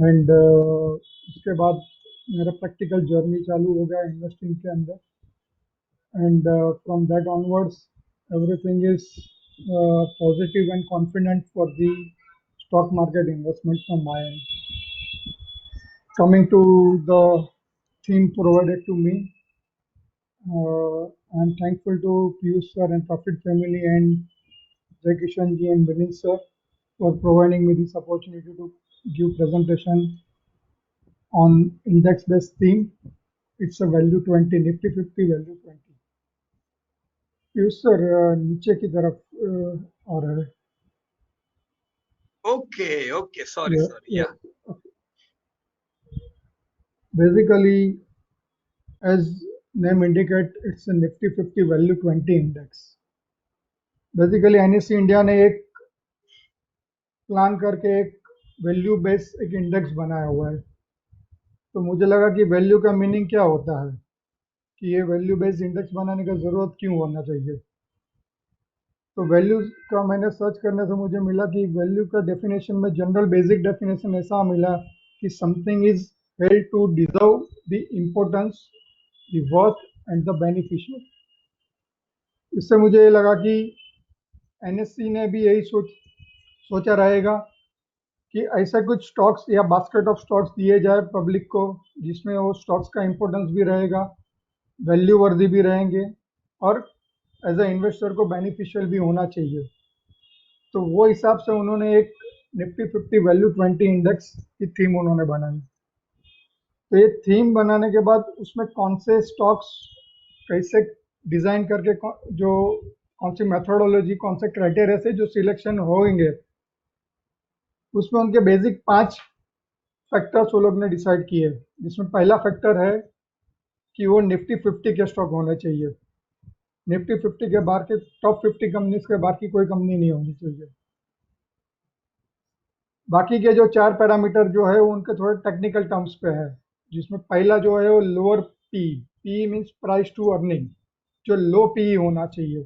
Speaker 7: एंड उसके बाद मेरा प्रैक्टिकल जर्नी चालू हो गया इन्वेस्टिंग के अंदर and from that onwards everything is positive and confident for the stock market investment from my end. Coming to the theme provided to me, I am thankful to Piyush sir and Prophet family and Jai Kishan ji and Vinit sir for providing me this opportunity to give presentation on index-based theme. It's a value 20, Nifty 50 value 20. Piyush sir, नीचे की तरफ आ रहा है.
Speaker 2: Okay, okay. Sorry,
Speaker 7: Yeah,
Speaker 2: sorry. Yeah.
Speaker 7: Basically, as name indicate, it's a Nifty 50 value 20 index. Basically NSC India ने एक plan करके एक value base एक इंडेक्स बनाया हुआ है. तो मुझे लगा कि वैल्यू का मीनिंग क्या होता है, कि ये वैल्यू बेस्ड इंडेक्स बनाने का ज़रूरत क्यों होना चाहिए. तो वैल्यू का मैंने सर्च करने से मुझे मिला कि वैल्यू का डेफिनेशन में जनरल बेसिक डेफिनेशन ऐसा मिला कि something is held to deserve the importance, the worth and the beneficial. इससे मुझे ये लगा कि एनएससी ने भी यही सोचा रहेगा कि ऐसा कुछ स्टॉक्स या बास्केट ऑफ स्टॉक्स दिए जाए पब्लिक को जिसमें वो स्टॉक्स का इम्पोर्टेंस भी रहेगा, वैल्यू वर्दी भी रहेंगे और एज अ इन्वेस्टर को बेनिफिशियल भी होना चाहिए. तो वो हिसाब से उन्होंने एक निफ्टी 50 वैल्यू 20 इंडेक्स की थीम उन्होंने बनाई. तो ये थीम बनाने के बाद उसमें कौन से स्टॉक्स कैसे डिज़ाइन करके जो कौन सी मेथोडोलॉजी कौन से क्राइटेरिया से जो सिलेक्शन होंगे, उसमें उनके बेसिक 5 फैक्टर्स वो लोग ने डिसाइड किए. जिसमें पहला फैक्टर है कि वो निफ्टी 50 के स्टॉक होने चाहिए. निफ्टी 50 के बाहर के टॉप 50 कंपनीज के बाहर की कोई कंपनी नहीं होनी चाहिए. बाकी के जो 4 पैरामीटर जो है वो उनके थोड़े टेक्निकल टर्म्स पे है, जिसमें पहला जो है वो lower P means price to earning, जो लो पी होना चाहिए.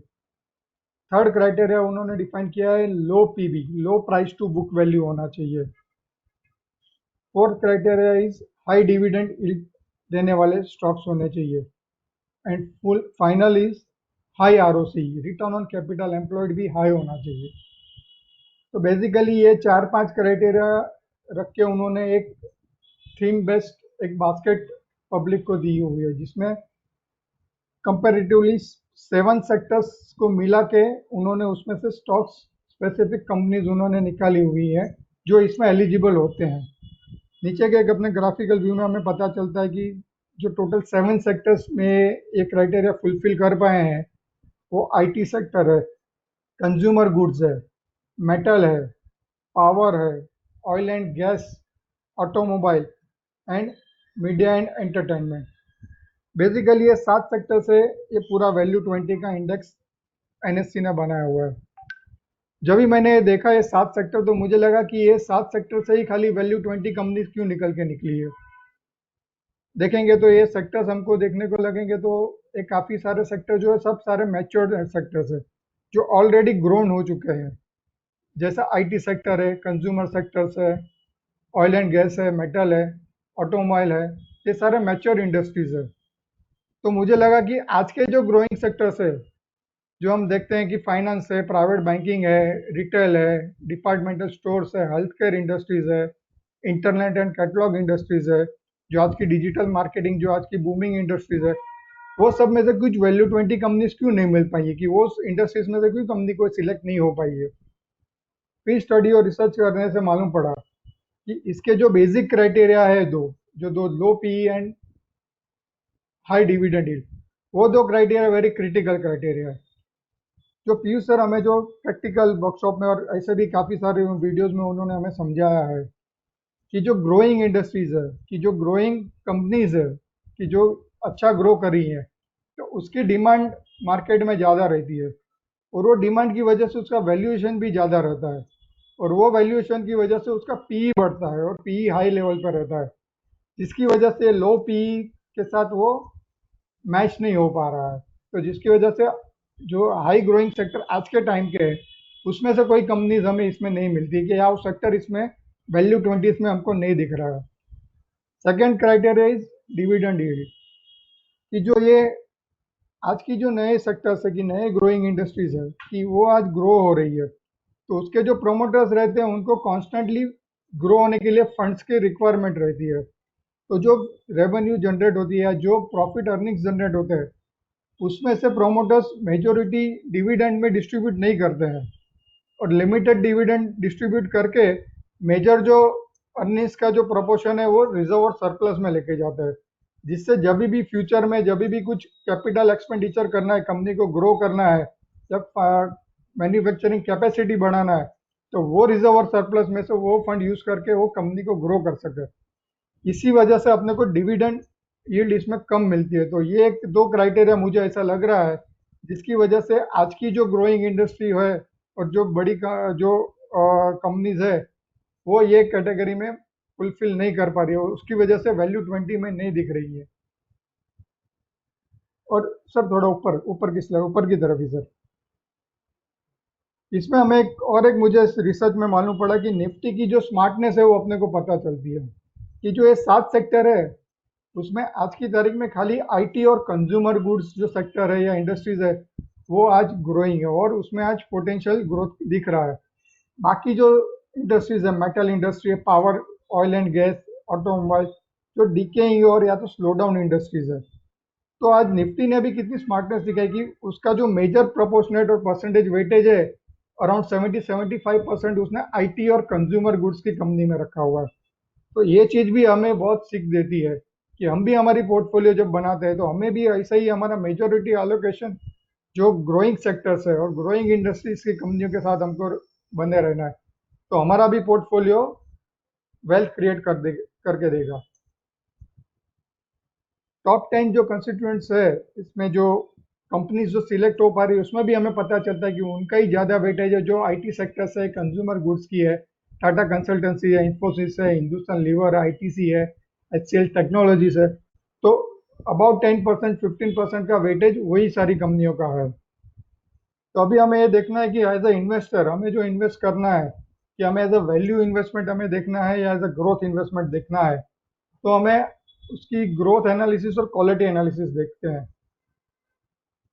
Speaker 7: थर्ड क्राइटेरिया उन्होंने डिफाइन किया है low PB, low price to book value होना चाहिए. Fourth criteria is high dividend देने वाले स्टॉक्स होने चाहिए. And final is high ROC, return on capital employed भी हाई होना चाहिए. तो बेसिकली ये 4-5 क्राइटेरिया रख के उन्होंने एक थीम बेस्ड एक बास्केट पब्लिक को दी हुई है, जिसमें कंपैरेटिवली 7 सेक्टर्स को मिला के उन्होंने उसमें से स्टॉक्स स्पेसिफिक कंपनीज उन्होंने निकाली हुई है जो इसमें एलिजिबल होते हैं. नीचे के एक अपने ग्राफिकल व्यू में हमें पता चलता है कि जो टोटल 7 सेक्टर्स में ये क्राइटेरिया फुलफिल कर पाए हैं वो आईटी सेक्टर है, कंज्यूमर गुड्स है, मेटल है, पावर है, oil and gas, automobile and media and entertainment. Basically ये 7 सेक्टर से ये पूरा वैल्यू 20 का इंडेक्स एनएससी ने बनाया हुआ है. जब भी मैंने देखा ये 7 सेक्टर तो मुझे लगा कि ये 7 सेक्टर से ही खाली वैल्यू 20 कंपनीज क्यों निकल के निकली है. देखेंगे तो ये सेक्टर्स हमको देखने को लगेंगे तो ये काफ़ी सारे सेक्टर जो है सब सारे मैच्योर्ड सेक्टर्स है जो ऑलरेडी ग्रोन हो चुके हैं. जैसा आईटी सेक्टर है, कंज्यूमर सेक्टर्स है, ऑयल एंड गैस है, मेटल है, ऑटोमोबाइल है, ये सारे मैच्योर इंडस्ट्रीज है। तो मुझे लगा कि आज के जो ग्रोइंग सेक्टर्स है, जो हम देखते हैं कि फाइनेंस है, प्राइवेट बैंकिंग है, रिटेल है, डिपार्टमेंटल स्टोर्स है, हेल्थ केयर इंडस्ट्रीज है, इंटरनेट एंड कैटलॉग इंडस्ट्रीज है, जो आज की डिजिटल मार्केटिंग, जो आज की बूमिंग इंडस्ट्रीज है, वो सब में से कुछ वैल्यू 20 कंपनीज क्यों नहीं मिल पाई है, कि वो इंडस्ट्रीज में से कोई कंपनी कोई सिलेक्ट नहीं हो पाई है। फिर स्टडी और रिसर्च करने से मालूम पड़ा कि इसके जो बेसिक क्राइटेरिया है दो low PE and high dividend yield, वो दो क्राइटेरिया वेरी क्रिटिकल क्राइटेरिया है। जो पीयूष सर हमें जो प्रैक्टिकल वर्कशॉप में और ऐसे भी काफ़ी सारे वीडियोस में उन्होंने हमें समझाया है कि जो ग्रोइंग इंडस्ट्रीज है, कि जो ग्रोइंग कंपनीज है, कि जो अच्छा ग्रो कर रही है, तो उसकी डिमांड मार्केट में ज़्यादा रहती है, और वो डिमांड की वजह से उसका वैल्यूएशन भी ज़्यादा रहता है, और वो वैल्यूएशन की वजह से उसका पीई बढ़ता है और पीई हाई लेवल पर रहता है, जिसकी वजह से लो पीई के साथ वो मैच नहीं हो पा रहा है। तो जिसकी वजह से जो हाई ग्रोइंग सेक्टर आज के टाइम के है, उसमें से कोई कंपनीज हमें इसमें नहीं मिलती कि यार वो सेक्टर इसमें वैल्यू 20 में हमको नहीं दिख रहा है। Second criteria is dividend yield, कि जो ये आज की जो नए सेक्टर्स है, कि नए ग्रोइंग इंडस्ट्रीज है, कि वो आज ग्रो हो रही है, तो उसके जो प्रोमोटर्स रहते हैं उनको कॉन्स्टेंटली ग्रो होने के लिए फंड्स की रिक्वायरमेंट रहती है। तो जो रेवेन्यू जनरेट होती है, जो प्रॉफिट अर्निंग्स जनरेट होते हैं, उसमें से प्रोमोटर्स मेजोरिटी डिविडेंड में डिस्ट्रीब्यूट नहीं करते हैं, और लिमिटेड डिविडेंड डिस्ट्रीब्यूट करके मेजर जो अर्निंग्स का जो प्रोपोर्शन है वो रिजर्व और सरप्लस में लेके जाते हैं, जिससे जब भी फ्यूचर में जब भी कुछ कैपिटल एक्सपेंडिचर करना है, कंपनी को ग्रो करना है, जब मैन्युफैक्चरिंग कैपेसिटी बढ़ाना है, तो वो रिजर्व और सरप्लस में से वो फंड यूज करके वो कंपनी को ग्रो कर सके। इसी वजह से अपने को डिविडेंड यील्ड इसमें कम मिलती है। तो ये एक दो क्राइटेरिया मुझे ऐसा लग रहा है जिसकी वजह से आज की जो ग्रोइंग इंडस्ट्री है और जो बड़ी जो कंपनीज है, वो ये कैटेगरी में फुलफिल नहीं कर पा रही है, उसकी वजह से वैल्यू 20 में नहीं दिख रही है। और सर थोड़ा ऊपर ऊपर की स्लाइड, ऊपर की तरफ ही सर, इसमें हमें एक मुझे रिसर्च में मालूम पड़ा कि निफ्टी की जो स्मार्टनेस है वो अपने को पता चलती है कि जो ये 7 सेक्टर है, उसमें आज की तारीख में खाली आईटी और कंज्यूमर गुड्स जो सेक्टर है या इंडस्ट्रीज है, वो आज ग्रोइंग है और उसमें आज पोटेंशियल ग्रोथ दिख रहा है। बाकी जो इंडस्ट्रीज है, मेटल इंडस्ट्री है, power, oil and gas, automobile, जो डिकेइंग और या तो स्लो डाउन इंडस्ट्रीज है। तो आज निफ्टी ने भी कितनी स्मार्टनेस दिखाई कि उसका जो मेजर प्रोपोर्शनेट और परसेंटेज वेटेज है, अराउंड 70-75% उसने आईटी और कंज्यूमर गुड्स की कंपनी में रखा हुआ है। तो ये चीज भी हमें बहुत सीख देती है कि हम भी हमारी पोर्टफोलियो जब बनाते हैं तो हमें भी ऐसा ही हमारा मेजोरिटी एलोकेशन जो ग्रोइंग सेक्टर्स है और ग्रोइंग इंडस्ट्रीज की कंपनियों के साथ हमको बने रहना है, तो हमारा भी पोर्टफोलियो वेल्थ क्रिएट करके देगा। टॉप 10 जो कंस्टिट्यूएंट्स है, इसमें जो कंपनीज जो सिलेक्ट हो पा रही है, उसमें भी हमें पता चलता है कि उनका ही ज़्यादा वेटेज है जो आईटी सेक्टर से, कंज्यूमर गुड्स की है, टाटा कंसल्टेंसी है, इंफोसिस है, हिंदुस्तान लीवर है, आईटीसी है, एचसीएल टेक्नोलॉजीज है। तो अबाउट 10% 15% का वेटेज वही सारी कंपनियों का है। तो अभी हमें ये देखना है कि एज अ इन्वेस्टर हमें जो इन्वेस्ट करना है, कि हमें एज अ वैल्यू इन्वेस्टमेंट हमें देखना है या एज अ ग्रोथ इन्वेस्टमेंट देखना है, तो हमें उसकी ग्रोथ एनालिसिस और क्वालिटी एनालिसिस देखते हैं।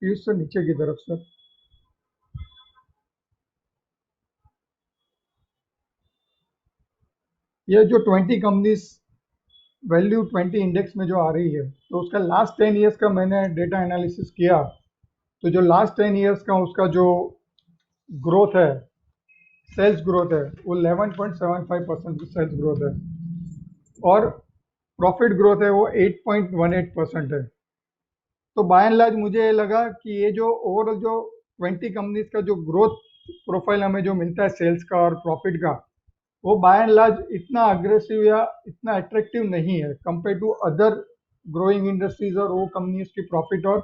Speaker 7: इससे नीचे की तरफ सर, ये जो 20 कंपनीज वैल्यू 20 इंडेक्स में जो आ रही है, तो उसका लास्ट 10 ईयर्स का मैंने डेटा एनालिसिस किया। तो जो लास्ट 10 ईयर्स का उसका जो ग्रोथ है, सेल्स ग्रोथ है, वो 11.75% की सेल्स ग्रोथ है और प्रॉफिट ग्रोथ है वो 8.18% है। तो बाय एंड लार्ज मुझे लगा कि ये जो ओवरऑल जो 20 कंपनीज का जो ग्रोथ प्रोफाइल हमें जो मिलता है सेल्स का और प्रॉफिट का, वो बाय एंड लार्ज इतना अग्रेसिव या इतना अट्रैक्टिव नहीं है compare to other growing industries और वो कंपनीज की प्रॉफिट और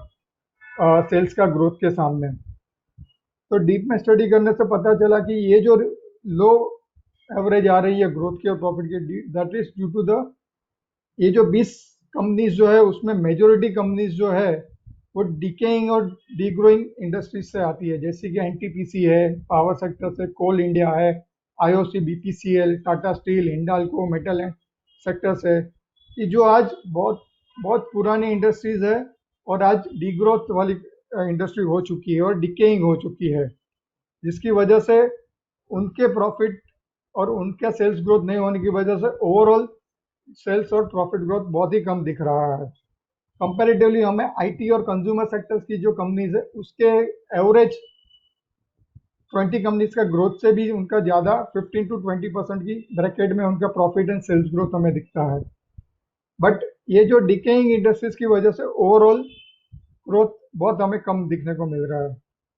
Speaker 7: सेल्स का ग्रोथ के सामने। तो डीप में स्टडी करने से पता चला कि ये जो लो एवरेज आ रही है ग्रोथ की और प्रॉफिट की, that is due to the ये जो 20 कंपनीज जो है उसमें मेजोरिटी कंपनीज जो है वो डिकेइंग और डीग्रोइंग इंडस्ट्रीज से आती है, जैसे कि एनटीपीसी है, पावर सेक्टर से कोल इंडिया है, IOC, BPCL, Tata steel, Hindalco, metal and sector से, कि जो आज बहुत बहुत पुरानी इंडस्ट्रीज है और आज डीग्रोथ वाली इंडस्ट्री हो चुकी है और डिकेइंग हो चुकी है, जिसकी वजह से उनके प्रॉफिट और उनका सेल्स ग्रोथ नहीं होने की वजह से ओवरऑल सेल्स और प्रॉफिट ग्रोथ बहुत ही कम दिख रहा है। कंपैरेटिवली हमें आईटी और कंज्यूमर सेक्टर्स की जो कंपनीज है उसके एवरेज 20 कंपनीज का ग्रोथ से भी उनका ज्यादा 15 to 20% की ब्रैकेट में उनका प्रॉफिट एंड सेल्स ग्रोथ हमें दिखता है। बट ये जो डिकेइंग इंडस्ट्रीज की वजह से ओवरऑल ग्रोथ बहुत हमें कम दिखने को मिल रहा है।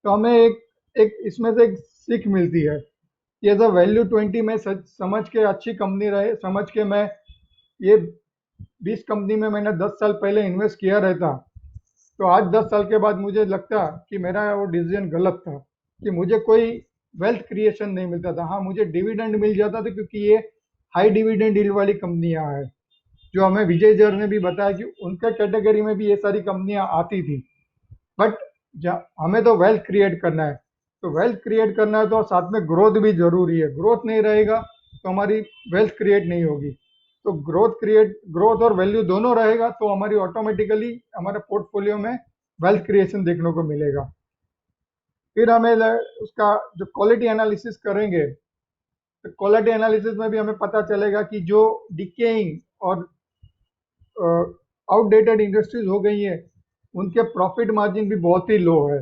Speaker 7: तो हमें एक इसमें से एक सीख मिलती है कि एज अ वैल्यू 20 में समझ के अच्छी कंपनी रहे, समझ के मैं ये 20 कंपनी में मैंने 10 साल पहले इन्वेस्ट किया रहता, तो आज 10 साल के बाद मुझे लगता कि मेरा वो डिसीजन गलत था, कि मुझे कोई वेल्थ क्रिएशन नहीं मिलता था। हाँ, मुझे डिविडेंड मिल जाता था क्योंकि ये हाई डिविडेंड डील वाली कंपनियां हैं, जो हमें विजय जर ने भी बताया कि उनके कैटेगरी में भी ये सारी कंपनियां आती थी। बट हमें तो वेल्थ क्रिएट करना है, तो वेल्थ क्रिएट करना है तो साथ में ग्रोथ भी जरूरी है। ग्रोथ नहीं रहेगा तो हमारी वेल्थ क्रिएट नहीं होगी। तो ग्रोथ और वैल्यू दोनों रहेगा तो हमारी ऑटोमेटिकली हमारे पोर्टफोलियो में वेल्थ क्रिएशन देखने को मिलेगा। फिर हमें उसका जो क्वालिटी एनालिसिस करेंगे, तो क्वालिटी एनालिसिस में भी हमें पता चलेगा कि जो डिकेइंग और आउटडेटेड इंडस्ट्रीज हो गई है उनके प्रॉफिट मार्जिन भी बहुत ही लो है,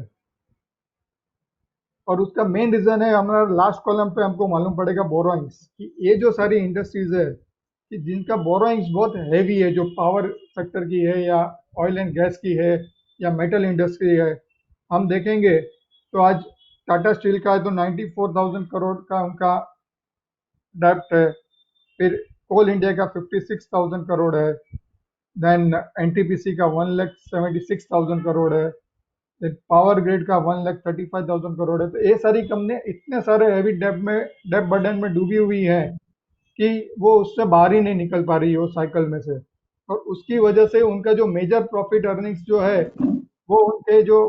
Speaker 7: और उसका मेन रीजन है हमारा लास्ट कॉलम पे हमको मालूम पड़ेगा बोरोइंग्स, कि ये जो सारी इंडस्ट्रीज है कि जिनका बोरोइंग्स बहुत हैवी है, जो पावर सेक्टर की है या ऑयल एंड गैस की है या मेटल इंडस्ट्री है, हम देखेंगे तो आज टाटा स्टील का है तो 94,000 करोड़ का उनका डेप्ट है। फिर कोल इंडिया का 56,000 करोड़ है। देन एनटीपीसी का 1,76,000 करोड़ है। देन पावर ग्रिड का 1,35,000 करोड़ है। तो ये सारी कंपनियां इतने सारे हैवी डेप बर्डन में डूबी हुई है कि वो उससे बाहर ही नहीं निकल पा रही है उस साइकिल में से, और उसकी वजह से उनका जो मेजर प्रॉफिट अर्निंग्स जो है वो उनके जो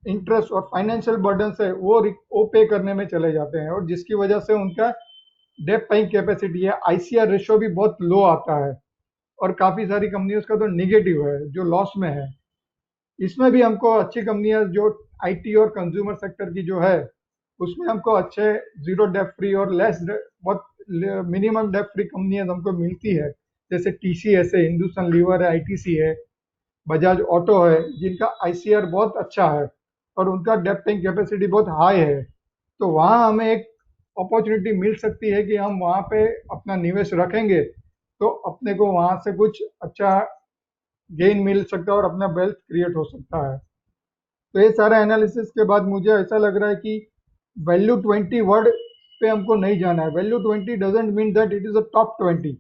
Speaker 7: इंटरेस्ट और फाइनेंशियल बर्डन है वो पे करने में चले जाते हैं, और जिसकी वजह से उनका डेप पेइंग कैपेसिटी है, आईसीआर रेशियो भी बहुत लो आता है, और काफी सारी कंपनियों का तो निगेटिव है जो लॉस में है। इसमें भी हमको अच्छी कंपनियां जो आईटी और कंज्यूमर सेक्टर की जो है उसमें हमको अच्छे जीरो डेप फ्री और बहुत मिनिमम डेप फ्री कंपनियां हमको मिलती है, जैसे टीसीएस है, हिंदुस्तान लीवर है, आईटीसी है, बजाज ऑटो है, जिनका आईसीआर बहुत अच्छा है और उनका डेप पेइंग कैपेसिटी बहुत हाई है। तो वहाँ हमें एक अपॉर्चुनिटी मिल सकती है कि हम वहाँ पे अपना निवेश रखेंगे तो अपने को वहाँ से कुछ अच्छा गेन मिल सकता है और अपना वेल्थ क्रिएट हो सकता है। तो ये सारा एनालिसिस के बाद मुझे ऐसा लग रहा है कि वैल्यू 20 वर्ड पे हमको नहीं जाना है। Value 20 doesn't mean that it is a top 20।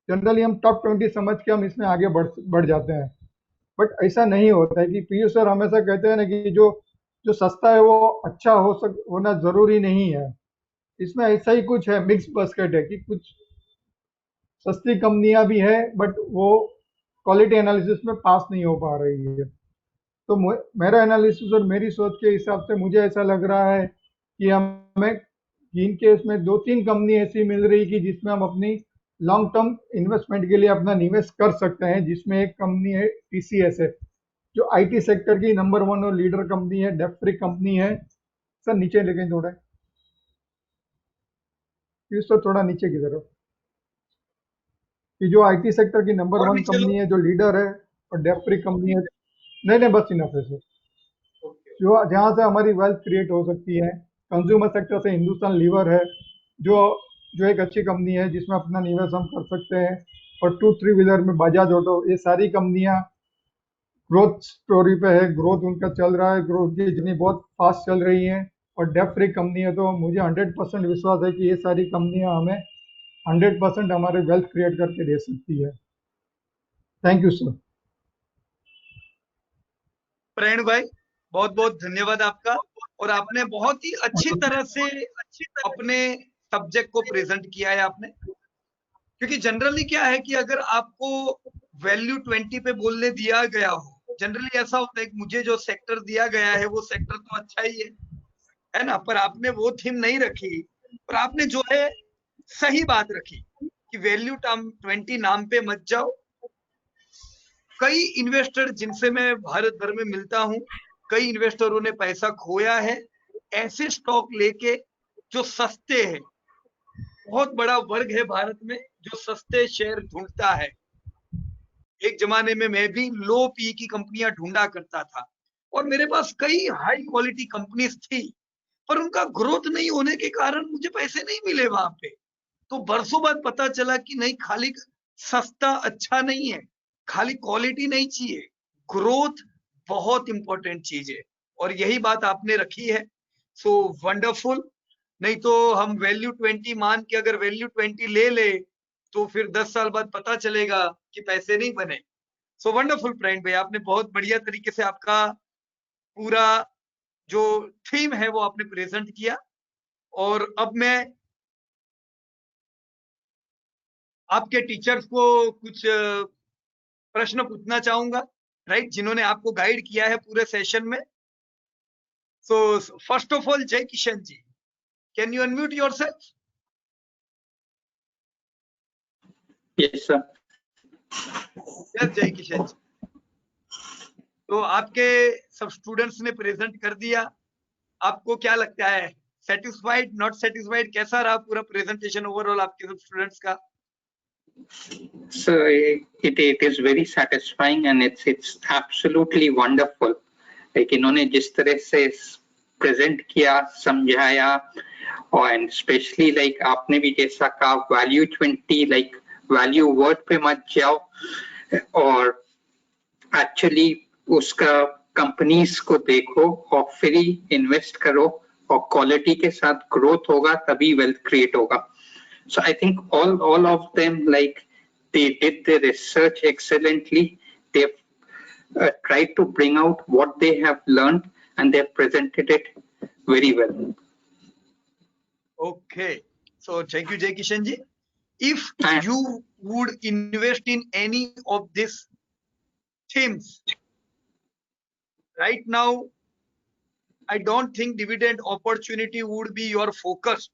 Speaker 7: Generally हम टॉप 20 समझ के हम इसमें आगे बढ़ जाते हैं, बट ऐसा नहीं होता है। कि पीयूष सर हमेशा कहते हैं ना कि जो सस्ता है वो अच्छा होना जरूरी नहीं है। इसमें ऐसा ही कुछ है, मिक्स बास्केट है कि कुछ सस्ती कंपनियां भी है बट वो क्वालिटी एनालिसिस में पास नहीं हो पा रही है। तो मेरा एनालिसिस और मेरी सोच के हिसाब से मुझे ऐसा लग रहा है कि हमें जिनके इसमें 2-3 कंपनी ऐसी मिल रही कि जिसमें हम अपनी लॉन्ग टर्म इन्वेस्टमेंट के लिए अपना निवेश कर सकते हैं, जिसमें एक कंपनी है टीसीएस है, जो आईटी सेक्टर की नंबर 1 और लीडर कंपनी है, डेप फ्री कंपनी है। सर नीचे लेकिन थोड़ा नीचे की तरफ, कि जो आईटी सेक्टर की नंबर
Speaker 2: और
Speaker 7: 1
Speaker 2: भी चलो।
Speaker 7: कंपनी है, जो लीडर है और डेप फ्री कंपनी है। नहीं बस इनफ है सर, जो जहाँ से हमारी वेल्थ क्रिएट हो सकती है। कंज्यूमर सेक्टर से हिंदुस्तान लीवर है, जो एक अच्छी कंपनी है जिसमें अपना निवेश हम कर सकते हैं। और 2-3 व्हीलर में बजाज ऑटो, ये सारी कंपनियां ग्रोथ स्टोरी पे है, ग्रोथ उनका चल रहा है, ग्रोथ की जितनी बहुत फास्ट चल रही है और डेप फ्री कंपनी है। तो मुझे 100% विश्वास है कि ये सारी कंपनियां हमें 100% हमारे वेल्थ क्रिएट करके दे सकती है। Thank you sir.
Speaker 2: प्रेरण भाई बहुत बहुत धन्यवाद आपका, और आपने बहुत ही अच्छी तरह से अपने सब्जेक्ट को प्रेजेंट किया है आपने। क्योंकि जनरली क्या है कि अगर आपको वैल्यू 20 पे बोलने दिया गया हो, जनरली ऐसा होता है कि मुझे जो सेक्टर दिया गया है वो सेक्टर तो अच्छा ही है ना, पर आपने वो थीम नहीं रखी, पर आपने जो है सही बात रखी कि वैल्यू 20 नाम पे मत जाओ, कई इन्वेस्टर जिनसे मैं भारत भर में मिलता हूं, कई इन्वेस्टरों ने पैसा खोया है ऐसे स्टॉक लेके जो सस्ते हैं। बहुत बड़ा वर्ग है भारत में जो सस्ते शेयर ढूंढता है। एक जमाने में मैं भी लो पी की कंपनियां ढूंढा करता था और मेरे पास कई हाई क्वालिटी कंपनीज थी, पर उनका ग्रोथ नहीं होने के कारण मुझे पैसे नहीं मिले वहां पे। तो बरसों बाद पता चला कि नहीं, खाली सस्ता अच्छा नहीं है, खाली क्वालिटी नहीं चाहिए, ग्रोथ बहुत इंपॉर्टेंट चीज है। और यही बात आपने रखी है। So wonderful. नहीं तो हम वैल्यू 20 मान के अगर वैल्यू 20 ले ले तो फिर 10 साल बाद पता चलेगा कि पैसे नहीं बने। सो वंडरफुल फ्रेंड भाई, आपने बहुत बढ़िया तरीके से आपका पूरा जो थीम है वो आपने प्रेजेंट किया। और अब मैं आपके टीचर्स को कुछ प्रश्न पूछना चाहूंगा, राइट, जिन्होंने आपको गाइड किया है पूरे सेशन में। सो first of all, Jay Kishan ji, can you unmute yourself?
Speaker 3: Yes, sir.
Speaker 2: Yes Jay Kishan जी। तो आपके सब स्टूडेंट्स ने प्रेजेंट कर दिया, आपको क्या लगता है, सेटिस्फाइड, नॉट सेटिस्फाइड, कैसा रहा पूरा प्रेजेंटेशन ओवरऑल आपके सब स्टूडेंट्स का?
Speaker 3: So it is very satisfying and it's absolutely wonderful. Like इन्होंने जिस तरह से प्रेजेंट किया, समझाया, और स्पेशली लाइक आपने भी जैसा कहा वैल्यू 20, लाइक वैल्यू वर्ड पे मत जाओ और एक्चुअली उसका कंपनीज को देखो और फिर ही इन्वेस्ट करो और क्वालिटी के साथ ग्रोथ होगा तभी वेल्थ क्रिएट होगा. So I think all of them, like they did their research excellently. They've tried to bring out what they have learned and they've presented it very well.
Speaker 2: Okay, so thank you Jay Kishan ji. If you would invest in any of these themes right now, I don't think dividend opportunity would be your focus,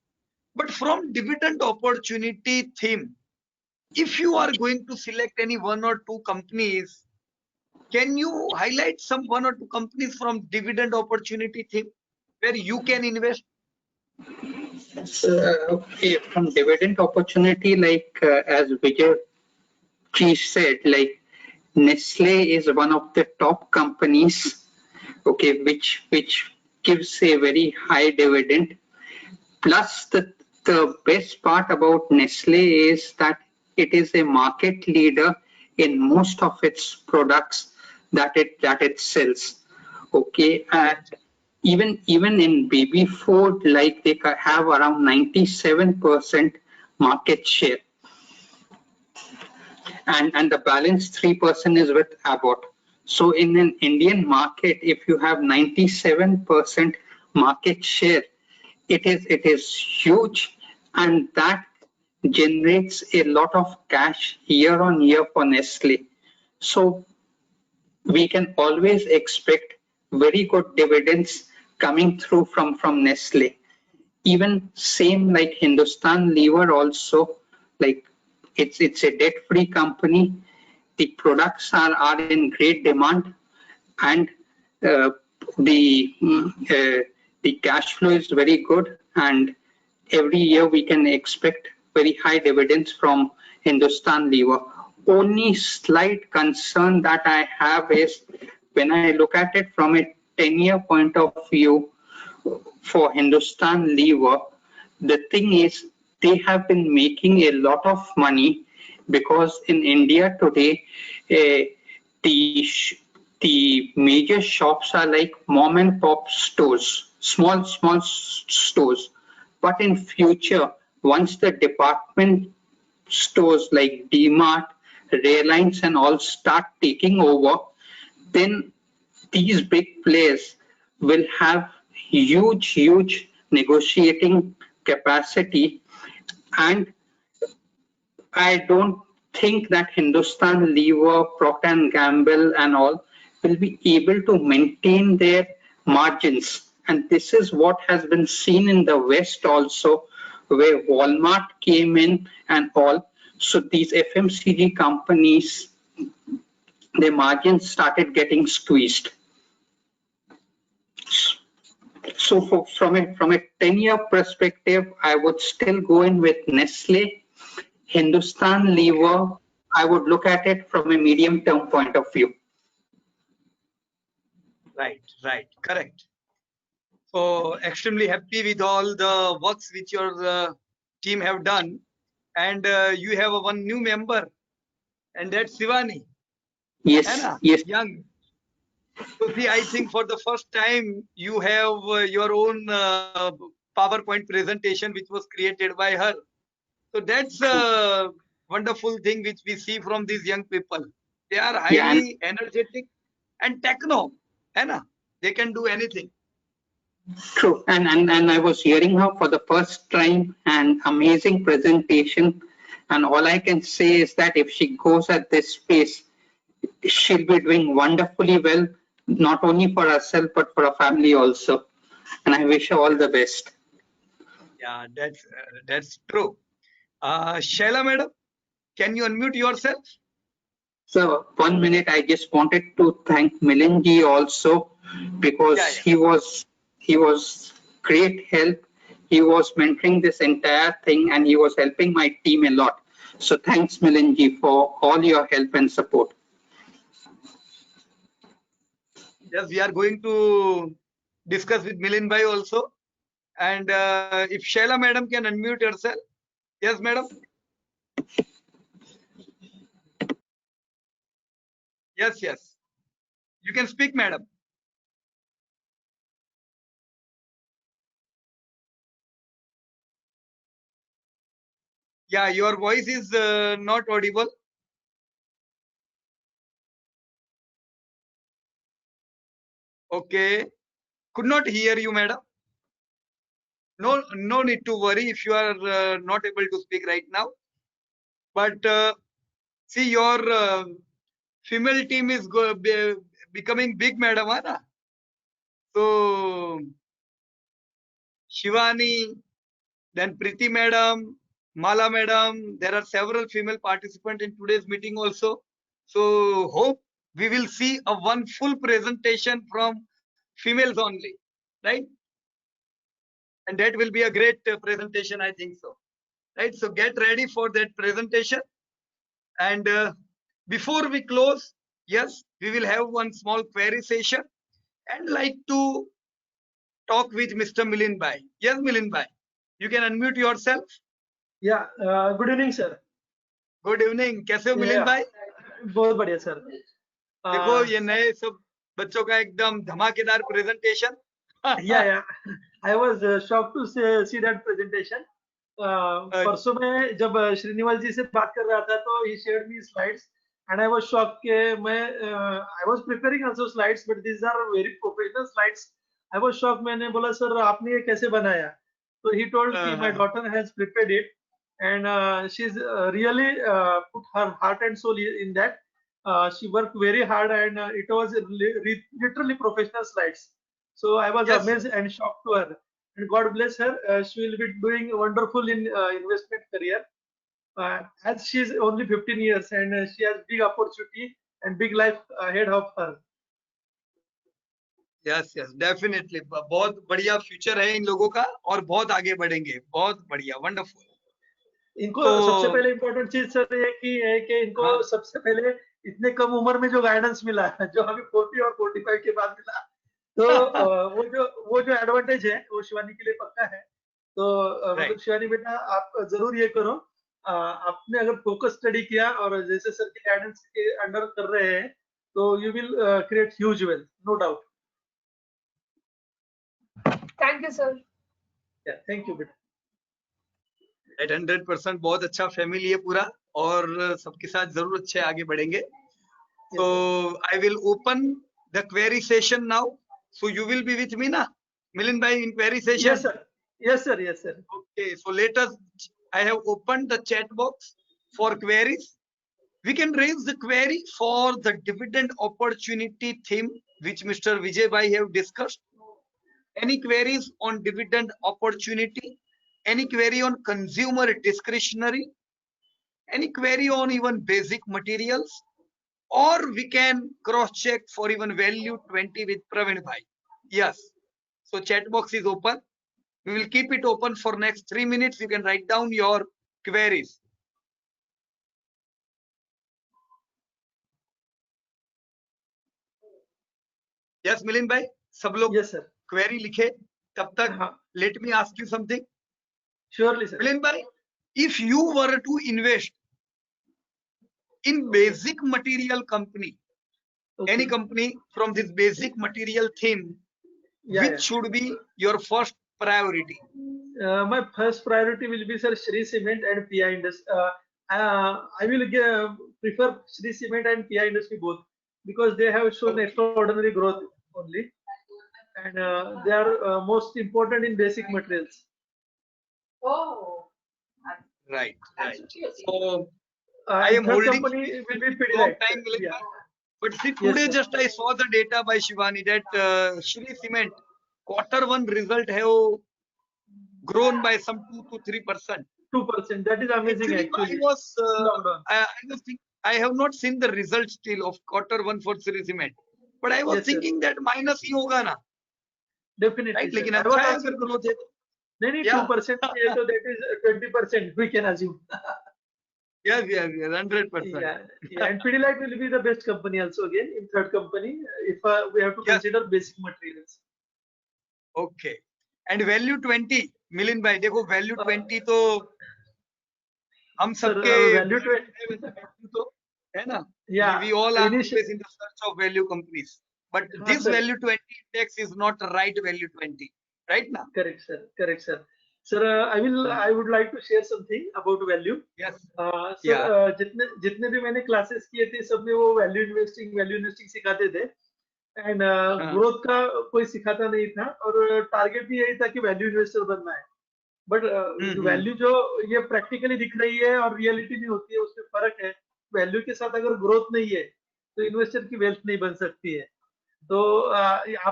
Speaker 2: but from dividend opportunity theme, if you are going to select any one or two companies, can you highlight some one or two companies from dividend opportunity theme where you can invest?
Speaker 3: Okay, from dividend opportunity, like as Vijay Ji said, like Nestle is one of the top companies, okay, which gives a very high dividend. Plus the best part about Nestle is that it is a market leader in most of its products that it sells. Okay, and even in baby food, like they have around 97% market share, and the balance 3% is with Abbott. So in an Indian market, if you have 97% market share, it is huge, and that generates a lot of cash year on year for Nestle. So we can always expect very good dividends coming through from Nestle. Even same like Hindustan Lever also, like it's a debt-free company. The products are in great demand, and the cash flow is very good, and every year we can expect very high dividends from Hindustan Lever. Only slight concern that I have is when I look at it from a 10-year point of view for Hindustan Lever, the thing is they have been making a lot of money because in India today, the major shops are like mom and pop stores, small stores. But in future, once the department stores like DMart, Reliance and all start taking over, then these big players will have huge negotiating capacity, and I don't think that Hindustan Lever, Procter & Gamble and all will be able to maintain their margins. And this is what has been seen in the West also, where Walmart came in and all. So these FMCG companies, their margins started getting squeezed. So from a 10-year perspective, I would still go in with Nestle. Hindustan Lever, I would look at it from a medium-term point of view.
Speaker 2: Right, correct. So extremely happy with all the works which your team have done, and you have one new member, and that's Shivani.
Speaker 3: Yes,
Speaker 2: Anna,
Speaker 3: yes.
Speaker 2: young. So see, I think for the first time you have your own PowerPoint presentation which was created by her. So that's a wonderful thing which we see from these young people. They are highly energetic and techno, Anna. They can do anything.
Speaker 3: True, and I was hearing her for the first time, an amazing presentation, and all I can say is that if she goes at this pace, she'll be doing wonderfully well, not only for herself but for her family also. And I wish her all the best.
Speaker 2: Yeah, that's true. Shaila madam, can you unmute yourself?
Speaker 3: So 1 minute, I just wanted to thank Milinji also, because he was great help. He was mentoring this entire thing and he was helping my team a lot. So thanks Milinji for all your help and support.
Speaker 2: Yes, we are going to discuss with Milind bhai also. And if Shaila madam can unmute herself. Yes, madam. Yes. You can speak, madam. Yeah, your voice is not audible. Okay. Could not hear you, madam. No need to worry if you are not able to speak right now. But see, your female team is becoming big, madam. Anna. So Shivani, then Priti madam, Mala madam, there are several female participants in today's meeting also. So hope we will see a one full presentation from females only, right? And that will be a great presentation, I think so. Right, so get ready for that presentation. And before we close, yes, we will have one small query session and like to talk with Mr. Milind bhai. Yes, Milind bhai, you can unmute yourself.
Speaker 8: Yeah, good evening, sir.
Speaker 2: Good evening, कैसे हो मिलिंद भाई?
Speaker 8: बहुत बढ़िया sir.
Speaker 2: देखो ये नए सब बच्चों का एकदम धमाकेदार presentation.
Speaker 8: Yeah, I was shocked to see that presentation. परसों में जब श्रीनिवास जी से बात कर रहा था तो he shared me slides and I was shocked कि मैं I was preparing also slides but these are very professional slides. I was shocked. मैंने बोला सर आपने ये कैसे बनाया? So he told me my daughter has prepared it and she's really put her heart and soul in that. She worked very hard and it was literally professional slides. So I was amazed and shocked to her. And God bless her. She will be doing wonderful in investment career. As she is only 15 years and she has big opportunity and big life ahead of her.
Speaker 2: Yes, definitely. बहुत बढ़िया future है इन लोगों का और बहुत आगे बढ़ेंगे. बहुत बढ़िया, वंडरफुल.
Speaker 8: इनको सबसे पहले इम्पोर्टेंट चीज सर ये है कि इनको सबसे पहले इतने कम उम्र में जो गाइडेंस मिला जो हमें 40 और 45 के बाद मिला तो वो जो एडवांटेज है वो शिवानी के लिए पक्का है. तो मतलब शिवानी बेटा आप जरूर ये करो. आपने अगर फोकस स्टडी किया और जैसे सर के गाइडेंस के अंडर कर रहे हैं तो you will create huge wealth, no doubt.
Speaker 6: Thank you sir.
Speaker 8: Thank you बेटा.
Speaker 2: 100% बहुत अच्छा फैमिली है पूरा और सबके साथ जरूर अच्छे आगे बढ़ेंगे. So I will open the query session now. So you will be with me, na, Milind bhai, in query session?
Speaker 8: Yes, sir. Yes, sir. Yes, sir.
Speaker 2: Okay. So let us. I have opened the chat box for queries. We can raise the query for the dividend opportunity theme, which Mr. Vijay bhai have discussed. Any queries on dividend opportunity? Any query on consumer discretionary? Any query on even basic materials? or we can cross check for even value 20 with Praveen bhai. Yes. So chat box is open. We will keep it open for next 3 minutes. You can write down your queries. Yes, Milind bhai. सब लोग
Speaker 8: Yes, sir.
Speaker 2: query लिखे. तब तक
Speaker 8: हाँ.
Speaker 2: let me ask you something.
Speaker 8: Surely, sir.
Speaker 2: Milind bhai, if you were to invest in basic material company,
Speaker 8: Okay.
Speaker 2: any company from this basic material theme,
Speaker 8: Yeah,
Speaker 2: which
Speaker 8: yeah.
Speaker 2: should be your first priority?
Speaker 8: My first priority will be, sir, Shri Cement and PI Industry. I will prefer Shri Cement and PI Industry both because they have shown extraordinary growth only, and they are most important in basic materials.
Speaker 6: Oh.
Speaker 2: Right. So I
Speaker 8: And
Speaker 2: am
Speaker 8: third
Speaker 2: holding
Speaker 8: company will be
Speaker 2: long
Speaker 8: Pidilite.
Speaker 2: time, Milind
Speaker 8: Yeah.
Speaker 2: bhai. But see,
Speaker 8: Yes,
Speaker 2: today
Speaker 8: sir.
Speaker 2: just I saw the data by Shivani that Shri Cement Q1 result have grown by some 2 to 3%.
Speaker 8: 2%. That is amazing,
Speaker 2: Actually,
Speaker 8: actually.
Speaker 2: I was thinking, I have not seen the result still of Q1 for Shri Cement, but I was
Speaker 8: Yes, sir.
Speaker 2: thinking that minus ही होगा ना,
Speaker 8: Definitely,
Speaker 2: right?
Speaker 8: sir.
Speaker 2: लेकिन
Speaker 8: I
Speaker 2: अच्छा
Speaker 8: was
Speaker 2: है
Speaker 8: also
Speaker 2: अगर growth है तो.
Speaker 8: नहीं
Speaker 2: Yeah.
Speaker 8: 2% है तो that is 20%. We can assume.
Speaker 2: Yes, 100%.
Speaker 8: Yeah. And Pidilite will be the best company also again in third company if we have to
Speaker 2: Yes.
Speaker 8: consider basic materials.
Speaker 2: Okay. And value 20, Milind bhai, देखो value 20 तो हम
Speaker 8: Sir,
Speaker 2: सबके
Speaker 8: value 20
Speaker 2: value तो है ना?
Speaker 8: Yeah.
Speaker 2: We all are
Speaker 8: Initial-
Speaker 2: always in the search of value companies. But
Speaker 8: हाँ,
Speaker 2: this
Speaker 8: sir.
Speaker 2: value 20 index is not the right value 20, right now?
Speaker 8: Correct, sir. Correct, sir. Sir, I would like to share something about value.
Speaker 2: Yes.
Speaker 8: Sir जितने भी मैंने classes किए थे सब में वो value investing सिखाते थे एंड ग्रोथ का कोई सिखाता नहीं था और टारगेट भी यही था कि वैल्यू इन्वेस्टर बनना है बट वैल्यू जो ये प्रैक्टिकली दिख रही है और रियलिटी में होती है उसमें फर्क है वैल्यू के साथ अगर ग्रोथ नहीं है तो इन्वेस्टर की वेल्थ नहीं बन सकती है तो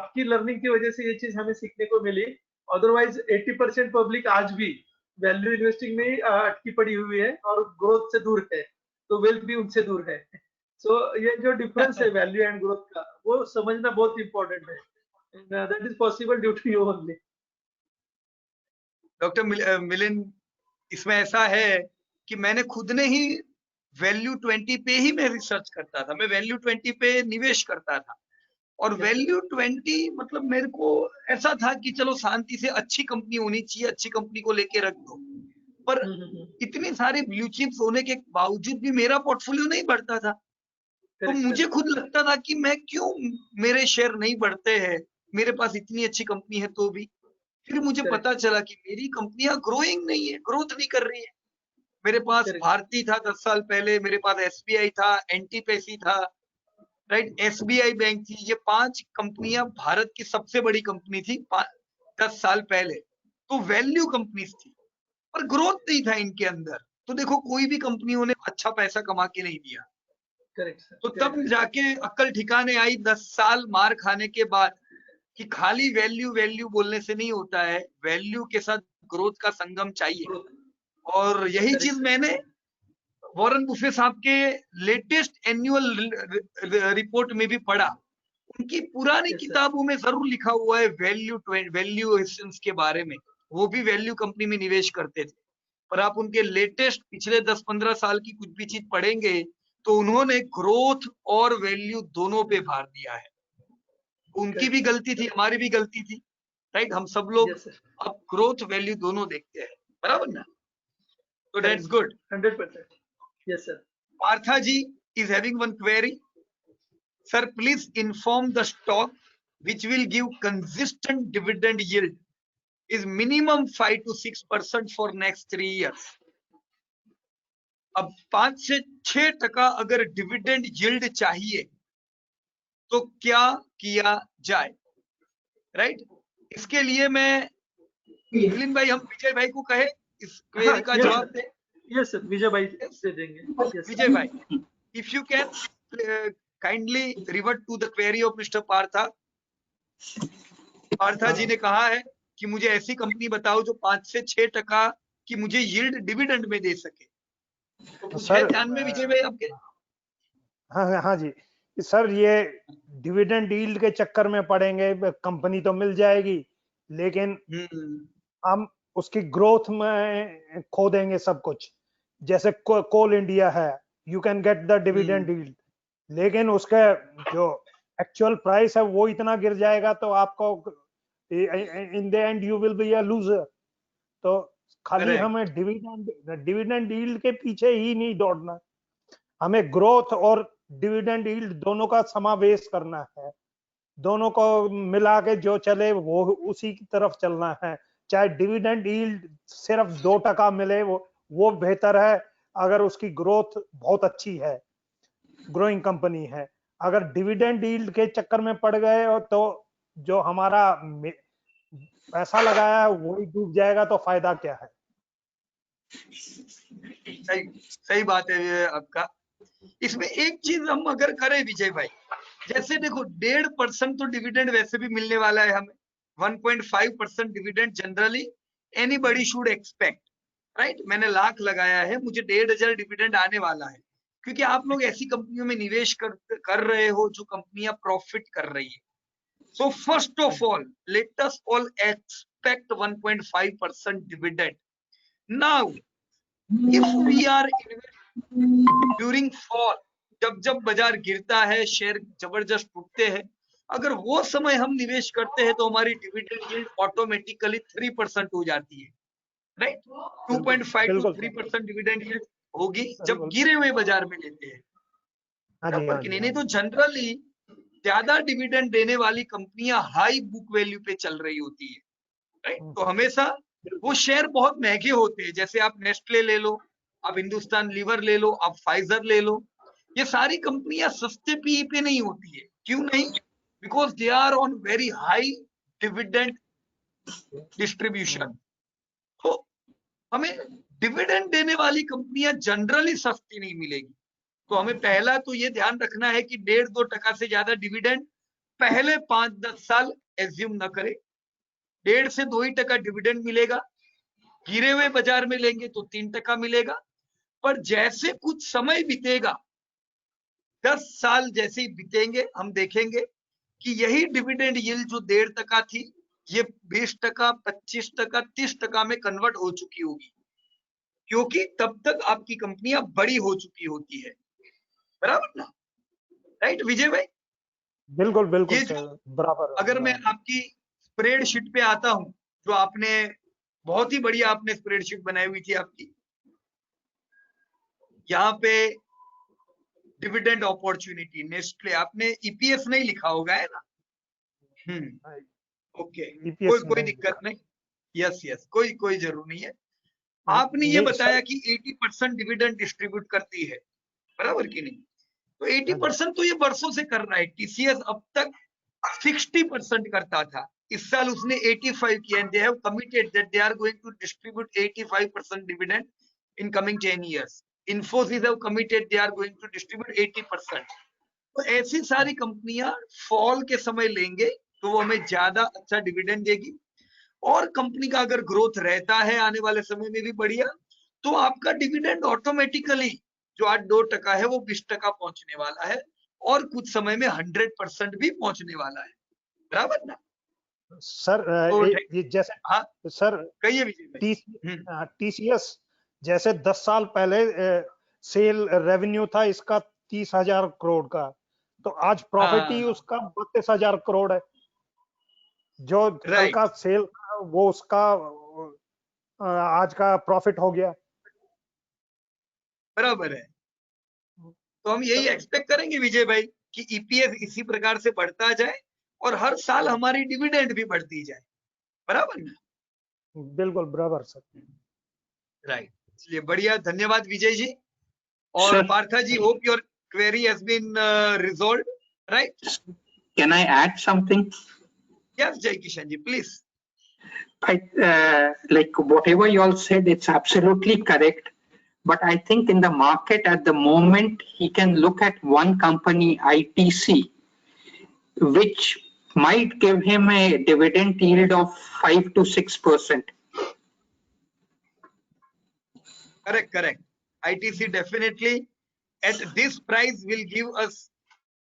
Speaker 8: आपकी लर्निंग की वजह से ये चीज हमें सीखने को मिली अदरवाइज 80% पब्लिक आज भी वैल्यू इन्वेस्टिंग में अटकी पड़ी हुई है और ग्रोथ से दूर है तो वेल्थ भी उनसे दूर है सो ये जो डिफरेंस है वैल्यू एंड ग्रोथ का वो समझना बहुत इंपॉर्टेंट है that is possible due to you only
Speaker 2: doctor Milind इसमें ऐसा है कि मैंने खुद ने ही वैल्यू 20 पे ही मैं रिसर्च करता था मैं वैल्यू 20 पे निवेश करता था और वैल्यू 20 मतलब मेरे को ऐसा था कि चलो शांति से अच्छी कंपनी होनी चाहिए अच्छी कंपनी को लेके रख दो पर इतनी सारी ब्लू चिप्स होने के बावजूद भी मेरा पोर्टफोलियो नहीं बढ़ता था तो मुझे खुद लगता था कि मैं क्यों मेरे शेयर नहीं बढ़ते हैं मेरे पास इतनी अच्छी कंपनी है तो भी फिर मुझे पता चला कि मेरी कंपनियां ग्रोइंग नहीं है ग्रोथ नहीं कर रही है मेरे पास भारती था 10 साल पहले मेरे पास एसबीआई था एनटीपीसी था राइट एसबीआई बैंक थी ये 5 कंपनियां भारत की सबसे बड़ी कंपनी थी 10 साल पहले तो वैल्यू कंपनीज थी पर ग्रोथ नहीं था इनके अंदर तो देखो कोई भी कंपनियों ने अच्छा पैसा कमा के नहीं दिया तो तब जाके अक्ल ठिकाने आई 10 साल मार खाने के बाद कि खाली वैल्यू वैल्यू बोलने से नहीं होता है वैल्यू के साथ ग्रोथ का संगम चाहिए और यही चीज मैंने वॉरेन बुफे साहब के लेटेस्ट एनुअल रिपोर्ट में भी पढ़ा उनकी पुरानी किताबों में जरूर लिखा हुआ है वैल्यूएशंस के बारे में वो भी वैल्यू कंपनी में निवेश करते थे पर आप उनके लेटेस्ट पिछले 10-15 साल की कुछ भी चीज पढ़ेंगे तो उन्होंने ग्रोथ और वैल्यू दोनों पे भार दिया है उनकी भी गलती थी हमारी भी गलती थी राइट हम सब लोग अब ग्रोथ वैल्यू दोनों देखते हैं बराबर ना तो that's good
Speaker 8: 100% yes sir
Speaker 2: Partha ji is having one query sir please inform the stock which will give consistent dividend yield is minimum 5 to 6% for next 3 years अब 5 से 6% अगर डिविडेंड यील्ड चाहिए तो क्या किया जाए राइट इसके लिए मैं मिलिंद भाई हम विजय भाई को कहे इस क्वेरी का जवाब दे
Speaker 8: यस सर विजय भाई से देंगे
Speaker 2: विजय भाई if you can kindly revert to the query of mister Partha ji ने कहा है कि मुझे ऐसी कंपनी बताओ जो 5 से 6% की मुझे यील्ड डिविडेंड में दे सके तो ध्यान में विजय भाई आपके
Speaker 4: हाँ जी सर, ये डिविडेंड यील्ड के चक्कर में पड़ेंगे, कंपनी तो मिल जाएगी लेकिन हम उसकी ग्रोथ में खो देंगे सब कुछ। जैसे कोल इंडिया है, you can get the dividend yield, लेकिन उसका जो एक्चुअल प्राइस है वो इतना गिर जाएगा तो आपको in the end you will be a loser. तो खाली
Speaker 2: Correct.
Speaker 4: हमें डिविडेंड यील्ड के पीछे ही नहीं दौड़ना, हमें ग्रोथ और डिविडेंड यील्ड दोनों का समावेश करना है, दोनों को मिला के जो चले वो उसी की तरफ चलना है। चाहे डिविडेंड यील्ड सिर्फ 2% मिले वो बेहतर है अगर उसकी ग्रोथ बहुत अच्छी है, ग्रोइंग कंपनी है। अगर डिविडेंड यील्ड के चक्कर में पड़ गए तो जो हमारा पैसा लगाया है वही डूब जाएगा, तो फायदा क्या है।
Speaker 2: सही बात है ये आपका। इसमें एक चीज हम अगर करें विजय भाई, जैसे देखो 1.5% तो डिविडेंड वैसे भी मिलने वाला है हमें, 1.5% dividend generally anybody should expect, right. मैंने लाख लगाया है, मुझे 1,500 डिविडेंड आने वाला है, क्योंकि आप लोग ऐसी कंपनियों में निवेश कर रहे हो जो कंपनियां प्रॉफिट कर रही है। So first of all let us all expect 1.5% dividend. Now if we are during fall, जब बाजार गिरता है, शेयर जबरदस्त टूटते हैं, अगर वो समय हम निवेश करते हैं तो हमारी डिविडेंड यील्ड ऑटोमेटिकली 3% हो जाती है, राइट। 2.5 to 3% डिविडेंड यील्ड होगी जब गिरे हुए बाजार में लेते हैं, बराबर कि नहीं। तो जनरली ज्यादा डिविडेंड देने वाली कंपनियां हाई बुक वैल्यू पे चल रही होती है, राइट। तो हमेशा वो शेयर बहुत महंगे होते हैं, जैसे आप नेस्ले ले लो, आप हिंदुस्तान लीवर ले लो, आप फाइजर ले लो, ये सारी कंपनियां सस्ते पीई पे नहीं होती है। क्यों नहीं? Because they are on very high dividend distribution. तो हमें डिविडेंड देने वाली कंपनियां जनरली सस्ती नहीं मिलेगी। तो हमें पहला तो ये ध्यान रखना है कि 1.5-2% से ज्यादा डिविडेंड पहले 5-10 साल एज्यूम न करें। 1.5 से 2% डिविडेंड मिलेगा, गिरे हुए बाजार में लेंगे तो 3% मिलेगा। पर जैसे कुछ समय बीतेगा, 10 साल जैसे ही बीतेंगे, हम देखेंगे कि यही डिविडेंड यील्ड जो 1.5% थी, ये 20%, 25%, 30% में कन्वर्ट हो चुकी होगी, क्योंकि तब तक आपकी कंपनियां बड़ी हो चुकी होती है, बराबर ना, राइट विजय भाई?
Speaker 4: बिल्कुल बिल्कुल
Speaker 2: बराबर। अगर मैं आपकी स्प्रेडशीट पे आता हूं, जो आपने बहुत ही बढ़िया आपने स्प्रेडशीट बनाई हुई थी आपकी, यहाँ पे डिविडेंड अपॉर्चुनिटी नेस्ले, आपने ईपीएस नहीं लिखा होगा, है ना? ओके, कोई दिक्कत नहीं। यस, कोई जरूर नहीं है। आपने ये बताया कि 80% डिविडेंड डिस्ट्रीब्यूट करती है, बराबर कि नहीं? तो 80% तो ये वर्षों से कर रहा है। टीसीएस अब तक 60% करता था, इस साल उसने 85 किया, and they have committed that they are going to distribute 85% dividend in coming 10 years. Infosys have committed they are going to distribute 80%. तो ऐसी सारी कंपनियां फॉल के समय लेंगे तो वो हमें ज्यादा अच्छा डिविडेंड देगी, और कंपनी का अगर ग्रोथ रहता है आने वाले समय में भी बढ़िया, तो आपका डिविडेंड ऑटोमेटिकली जो आज 2% है वो 20% पहुंचने वाला है, और कुछ समय में 100% भी पहुंचने वाला है, बराबर ना
Speaker 4: सर? ये जैसे
Speaker 2: हाँ
Speaker 4: सर
Speaker 2: कहिए विजय।
Speaker 4: टीसीएस जैसे 10 साल पहले सेल रेवेन्यू था इसका 30,000 करोड़ का, तो आज प्रॉफिट ही उसका 32,000 करोड़ है। जो कल का सेल था वो उसका आज का प्रॉफिट हो गया,
Speaker 2: बराबर है। तो हम यही एक्सपेक्ट करेंगे विजय भाई कि ईपीएस इसी प्रकार से बढ़ता जाए और हर साल हमारी डिविडेंड भी बढ़ती जाए, बराबर ना?
Speaker 4: बिल्कुल बराबर सर।
Speaker 2: राइट, चलिए बढ़िया, धन्यवाद विजय जी। और Partha ji, hope your query has been resolved, right?
Speaker 3: Can I add something?
Speaker 2: Yes, Jai Kishan ji, please.
Speaker 3: Like whatever you all said, it's absolutely correct. But I think in the market at the moment, he can look at one company, ITC, which might give him a dividend yield of 5 to 6%.
Speaker 2: Correct. ITC definitely at this price will give us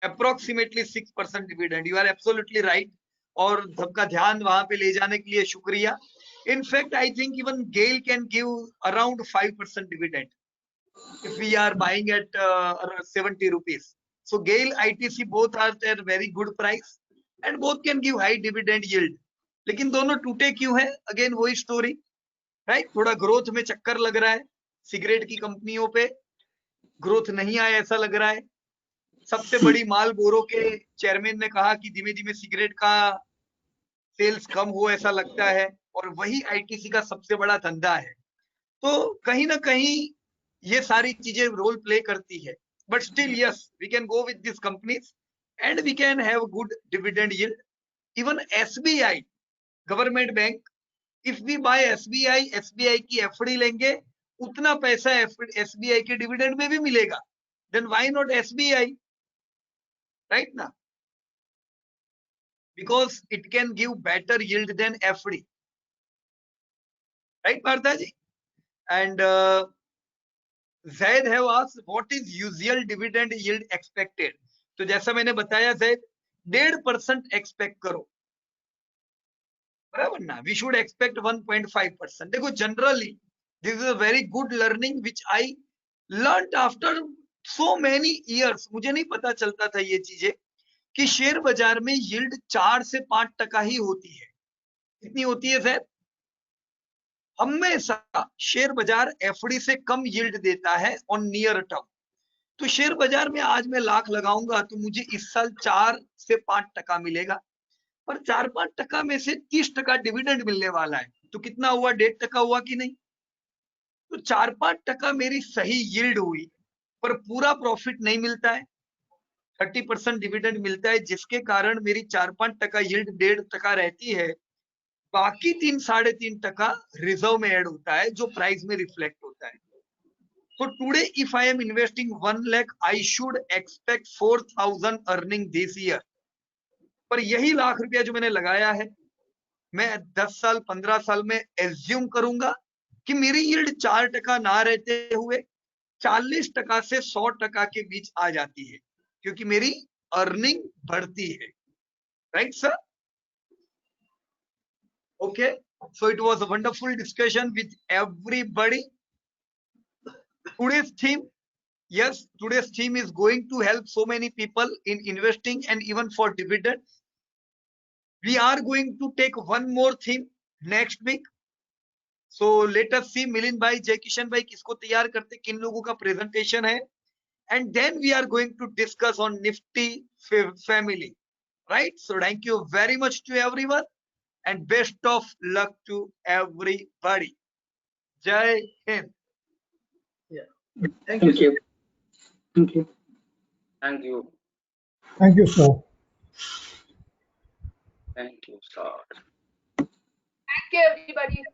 Speaker 2: approximately 6% dividend. You are absolutely right. और सबका ध्यान वहां पे ले जाने के लिए शुक्रिया. In fact, I think even GAIL can give around 5% dividend if we are buying at 70 rupees. So GAIL, ITC both are at very good price and both can give high dividend yield. लेकिन दोनों टूटे क्यों हैं? Again वही story, right? थोड़ा growth में चक्कर लग रहा है. सिगरेट की कंपनियों पे ग्रोथ नहीं आया ऐसा लग रहा है. सबसे बड़ी माल बोरो के चेयरमैन ने कहा कि धीमे धीमे सिगरेट का सेल्स कम हो ऐसा लगता है, और वही आईटीसी का सबसे बड़ा धंधा है. तो कहीं ना कहीं ये सारी चीजें रोल प्ले करती है. But still yes, we can go with this companies and we can have good dividend yield. Even SBI government bank, if we buy SBI की एफडी लेंगे उतना पैसा एसबीआई के डिविडेंड में भी मिलेगा. Then why not SBI, right ना? Because it can give better yield than FD, right Partha ji? And Zaid have asked what is usual dividend yield expected. तो जैसा मैंने बताया Zaid, 1.5% एक्सपेक्ट करो, बराबर ना? We should expect 1.5%. देखो generally this is a very good learning which I learn after so many years. मुझे नहीं पता चलता था ये चीजें कि शेयर बाजार में यील्ड 4 से 5% ही होती है. कितनी होती है Zaid? हमेशा शेयर बाजार एफडी से कम यील्ड देता है ऑन नियर टर्म. तो शेयर बाजार में आज मैं लाख लगाऊंगा तो मुझे इस साल 4 से 5% मिलेगा, पर 4-5% में से 30% डिविडेंड मिलने वाला है. तो कितना हुआ? 1.5% हुआ कि नहीं? तो 4-5% मेरी सही यील्ड हुई, पर पूरा प्रॉफिट नहीं मिलता है. 30% डिविडेंड मिलता है, जिसके कारण मेरी 4-5% यील्ड 1.5% रहती है. बाकी 3-3.5% रिजर्व में ऐड होता है, जो प्राइस में रिफ्लेक्ट होता है. So today if I am investing 1 lakh, I should expect 4,000 earning this year. पर यही लाख रुपया जो मैंने लगाया है, मैं 10 साल 15 साल में एज्यूम करूंगा कि मेरी यील्ड 4% ना रहते हुए 40% से 100% के बीच आ जाती है, क्योंकि मेरी अर्निंग बढ़ती है. Right sir? Okay, so it was a wonderful discussion with everybody. Today's theme, yes, today's theme is going to help so many people in investing and even for dividend. We are going to take one more theme next week. So let us see Milind bhai, Jai Kishan bhai किसको तैयार करते, किन लोगों का presentation है, and then we are going to discuss on Nifty family. Right? So thank you very much to everyone. And best of luck to everybody. Jai Hind.
Speaker 8: Yeah. Thank
Speaker 3: Thank
Speaker 8: you.
Speaker 3: you. Thank you.
Speaker 5: Thank you.
Speaker 7: Thank you, sir.
Speaker 5: Thank you, sir.
Speaker 6: Thank you, everybody.